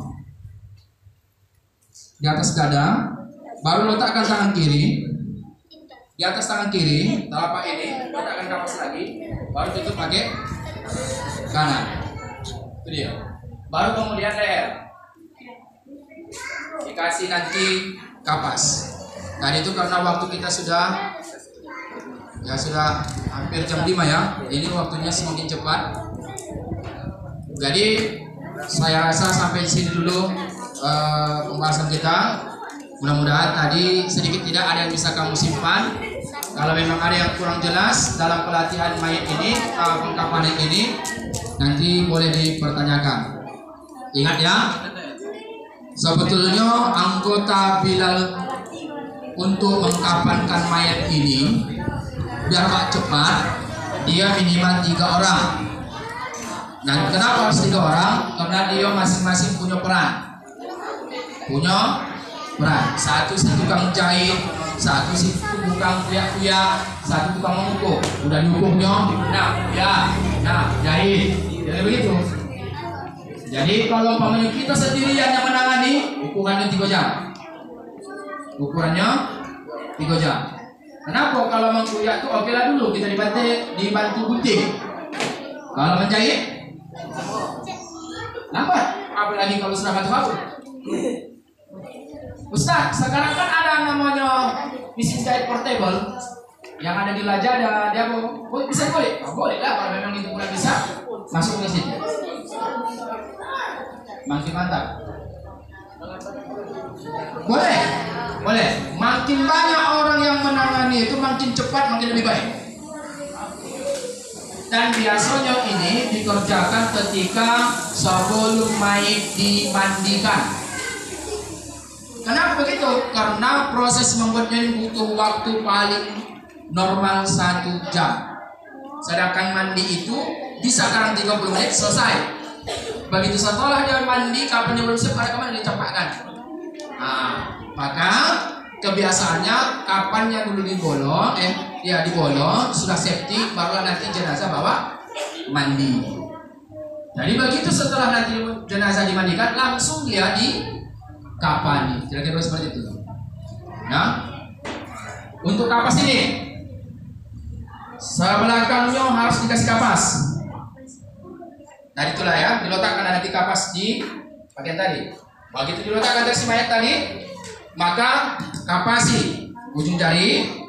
baru letakkan tangan kiri, di atas tangan kiri, telapak ini, letakkan kapas lagi, baru tutup pakai kanan, itu dia. Baru kemudian leher, dikasih nanti kapas. Tadi itu karena waktu kita sudah hampir jam 5 ya, ini waktunya semakin cepat. Jadi saya rasa sampai di sini dulu pembahasan kita. Mudah-mudahan tadi sedikit tidak ada yang bisa kamu simpan. Kalau memang ada yang kurang jelas dalam pelatihan mayat ini, pengkapanan ini, nanti boleh dipertanyakan. Ingat ya, sebetulnya anggota Bilal untuk mengkapankan mayat ini biar cepat, dia minimal 3 orang. Dan kenapa harus 3 orang? Karena dia masing-masing punya peran. Satu si tukang jahit, satu si tukang kuyak-kuyak, satu tukang mengukur. Udah diukurnya, jahit. Jadi begitu. Jadi kalau umpamanya kita sendirian yang menangani, ukurannya 3 jam. Ukurannya 3 jam. Kenapa? Kalau mengkuyak itu oke lah dulu, kita dibantu gunting. Kalau menjahit lambat, apalagi kalau sudah batu. Ustaz, sekarang kan ada namanya mesin jahit portable yang ada di Lazada, dia bisa boleh? Boleh lah, kalau memang itu kurang bisa, masuk ke sini. Makin mantap. Boleh. Makin banyak orang yang menangani itu makin cepat, makin lebih baik. Dan biasanya ini dikerjakan ketika sebelum mayit dimandikan. Kenapa begitu? Karena proses membuatnya ini butuh waktu paling normal 1 jam. Sedangkan mandi itu bisa sekarang 30 menit selesai. Begitu setelah dia mandi, kapan dia belum siap, ada kemana dicampakkan. Nah, maka kebiasaannya kapannya dulu dibolong, dibolong, sudah safety, barulah nanti jenazah bawa mandi. Jadi begitu setelah nanti jenazah dimandikan, langsung dia dikapani. Kira-kira seperti itu. Nah, untuk kapas ini, sebelakangnya harus dikasih kapas. Nah itulah ya, diletakkan nanti kapas di bagian tadi. Begitu diletakkan dari si mayat tadi, maka kapasi ujung jari,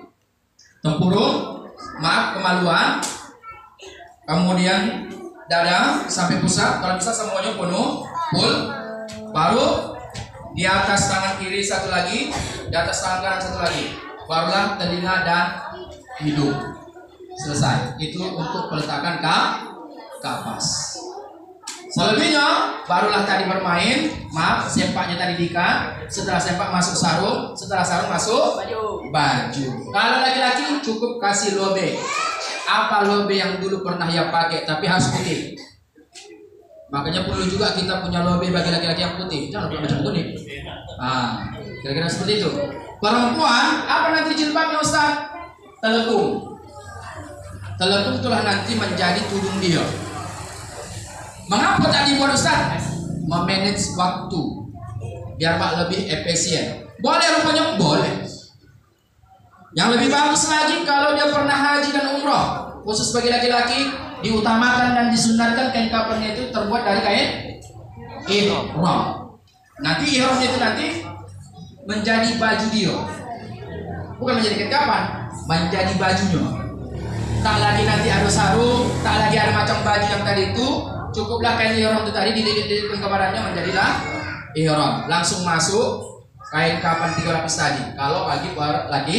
tempurung, kemaluan, kemudian dada sampai pusat, kalau bisa semuanya penuh, full. Baru di atas tangan kiri satu lagi, di atas tangan kanan satu lagi. Barulah telinga dan hidung. Selesai. Itu untuk peletakan kapas. Selebihnya barulah tadi bermain, sempaknya tadi diikat, setelah sempak masuk sarung, setelah sarung masuk baju. Kalau laki-laki cukup kasih lobe. Apa lobe yang dulu pernah ia pakai tapi harus putih. Makanya perlu juga kita punya lobe bagi laki-laki yang putih. Jangan lupa macam kuning. Kira-kira seperti itu. Perempuan, apa nanti jilbabnya Ustaz? Telekung. Telekung itulah nanti menjadi tudung dia. Mengapa tadi buat Ustaz? Memanage waktu biar lebih efisien. Boleh rupanya? Boleh. Yang lebih bagus lagi kalau dia pernah haji dan umroh, khusus bagi laki-laki, diutamakan dan disunatkan kain kafannya itu terbuat dari kain ihram. Nanti ihramnya itu nanti menjadi baju dia. Bukan menjadi kain kafan, menjadi bajunya. Tak lagi nanti ada sarung, tak lagi ada macam baju yang tadi itu. Cukuplah kain ihram itu tadi dililit-lilit kebarannya menjadilah ihram. Langsung masuk kain kafan 3 lapis tadi. Kalau bagi laki,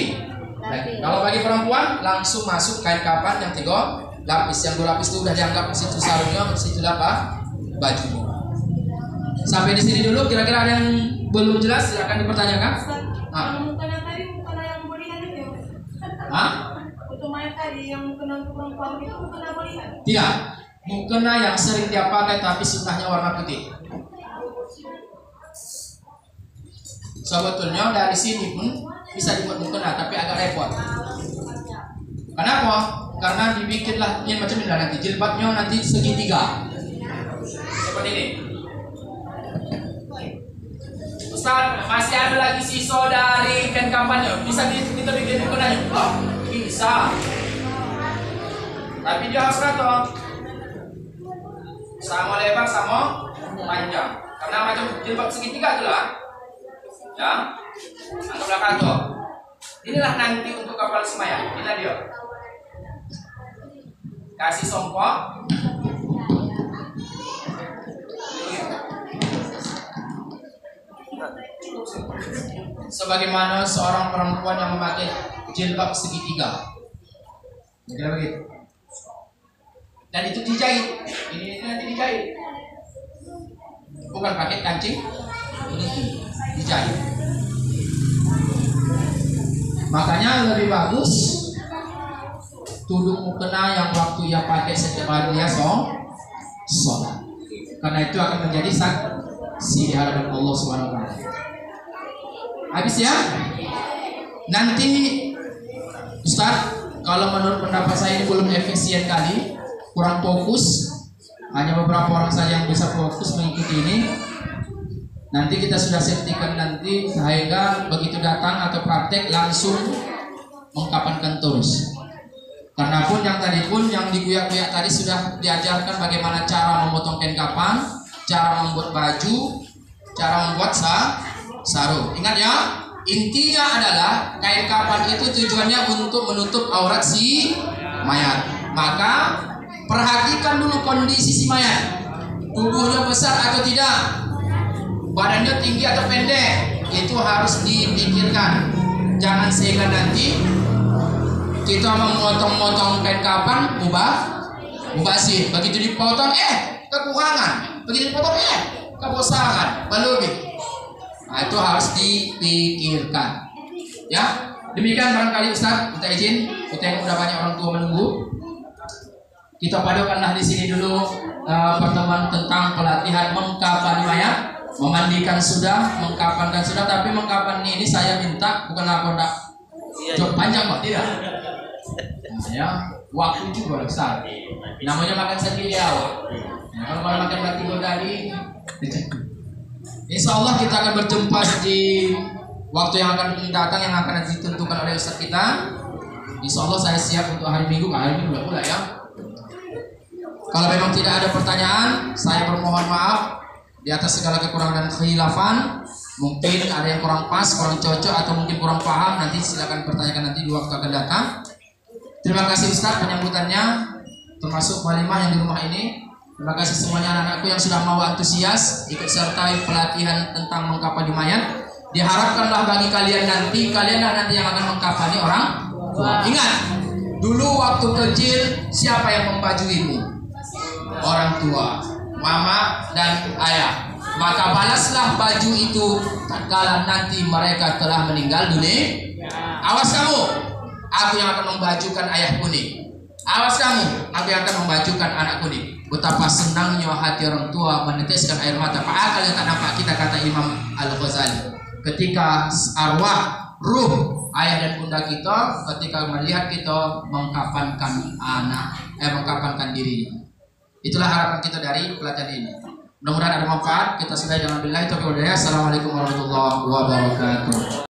kalau bagi perempuan langsung masuk kain kafan yang 3 lapis. Yang 2 lapis itu sudah dianggap situ sarungnya, situ apa? Bajunya. Sampai di sini dulu. Kira-kira ada yang belum jelas silakan dipertanyakan. Kalau mukanya tadi mukanya yang bolihan itu. Untuk mayat tadi yang mukena untuk perempuan itu mukena bolihan. Tidak. Mukena yang sering dia pakai tapi sunnahnya warna putih. Sebetulnya dari sini pun bisa dibuat mukena tapi agak repot. Kenapa? Karena dibikinlah ini macam ini nanti jilbabnya nanti segitiga. Seperti ini. Ustaz, masih ada lagi sisa dari kain kafannya. Bisa kita bikin mukenanya? Oh, bisa. Tapi dia harus rata. Sama lebar sama panjang. Karena macam jilbab segitiga itulah. Ya, anggaplah kantor. Inilah nanti untuk kapal semaya. Kita dia kasih songkok. Sebagaimana seorang perempuan yang memakai jilbab segitiga. Kira begitu. Dan itu dijahit. Ini nanti dijahit. Bukan pakai kancing. Ini dijahit. Makanya lebih bagus tudung mukena yang waktu ia pakai setiap hari dia sholat. Karena itu akan menjadi saksi di hadapan Allah SWT. Habis ya. Nanti Ustaz, kalau menurut pendapat saya ini belum efisien kali, kurang fokus. Hanya beberapa orang saja yang bisa fokus mengikuti ini. Nanti kita sudah safety-kan nanti sehingga begitu datang atau praktek langsung mengkapankan terus. Karena pun yang tadi pun yang diguyak-guyak tadi sudah diajarkan bagaimana cara memotong kain kapan, cara membuat baju, cara membuat sarung. Ingat ya, intinya adalah kain kapan itu tujuannya untuk menutup aurat si mayat. Maka perhatikan dulu kondisi si mayat, tubuhnya besar atau tidak, badannya tinggi atau pendek, itu harus dipikirkan. Jangan sehingga nanti kita memotong-motong kain kapan mubazir. Begitu dipotong, kekurangan. Begitu dipotong, kebosanan, berlebih. Nah, itu harus dipikirkan. Ya, demikian barangkali Ustaz, kita izin. Kita yang udah banyak orang tua menunggu. Kita padukanlah di sini dulu pertemuan tentang pelatihan mengkapan mayat. Memandikan sudah, mengkapankan sudah, tapi mengkapan ini saya minta bukan lapor jauh panjang Pak, tidak. Nah, ya, waktu juga besar. Namanya makan sendiri awal. Ya, kalau makan batu godari, insya Allah kita akan berjumpa di waktu yang akan datang yang akan ditentukan oleh Ustaz kita. Insya Allah saya siap untuk hari Minggu, hari Minggu pula ya. Kalau memang tidak ada pertanyaan, saya bermohon maaf di atas segala kekurangan dan khilafan. Mungkin ada yang kurang pas, kurang cocok, atau mungkin kurang paham. Nanti silakan pertanyakan nanti di waktu akan datang. Terima kasih Ustaz penyambutannya, termasuk Malimah yang di rumah ini. Terima kasih semuanya anak-anakku yang sudah mau antusias ikut sertai pelatihan tentang mengkapani mayat. Diharapkanlah bagi kalian nanti, kalianlah nanti yang akan mengkapani orang tua. Ingat, dulu waktu kecil siapa yang membajuimu? Orang tua, mama dan ayah. Maka balaslah baju itu tatkala nanti mereka telah meninggal dunia. Awas kamu, aku yang akan membajukan ayahku nih. Awas kamu, aku yang akan membajukan anakku nih. Betapa senangnya hati orang tua meneteskan air mata. Pak kalian tak nampak kita, kata Imam Al-Ghazali. Ketika arwah, ruh ayah dan bunda kita ketika melihat kita mengkafankan mengkafankan dirinya. Itulah harapan kita dari pelatihan ini. Mudah-mudahan ada manfaat. Kita sudahi dengan billahi taufiq wal hidayah. Assalamualaikum warahmatullahi wabarakatuh.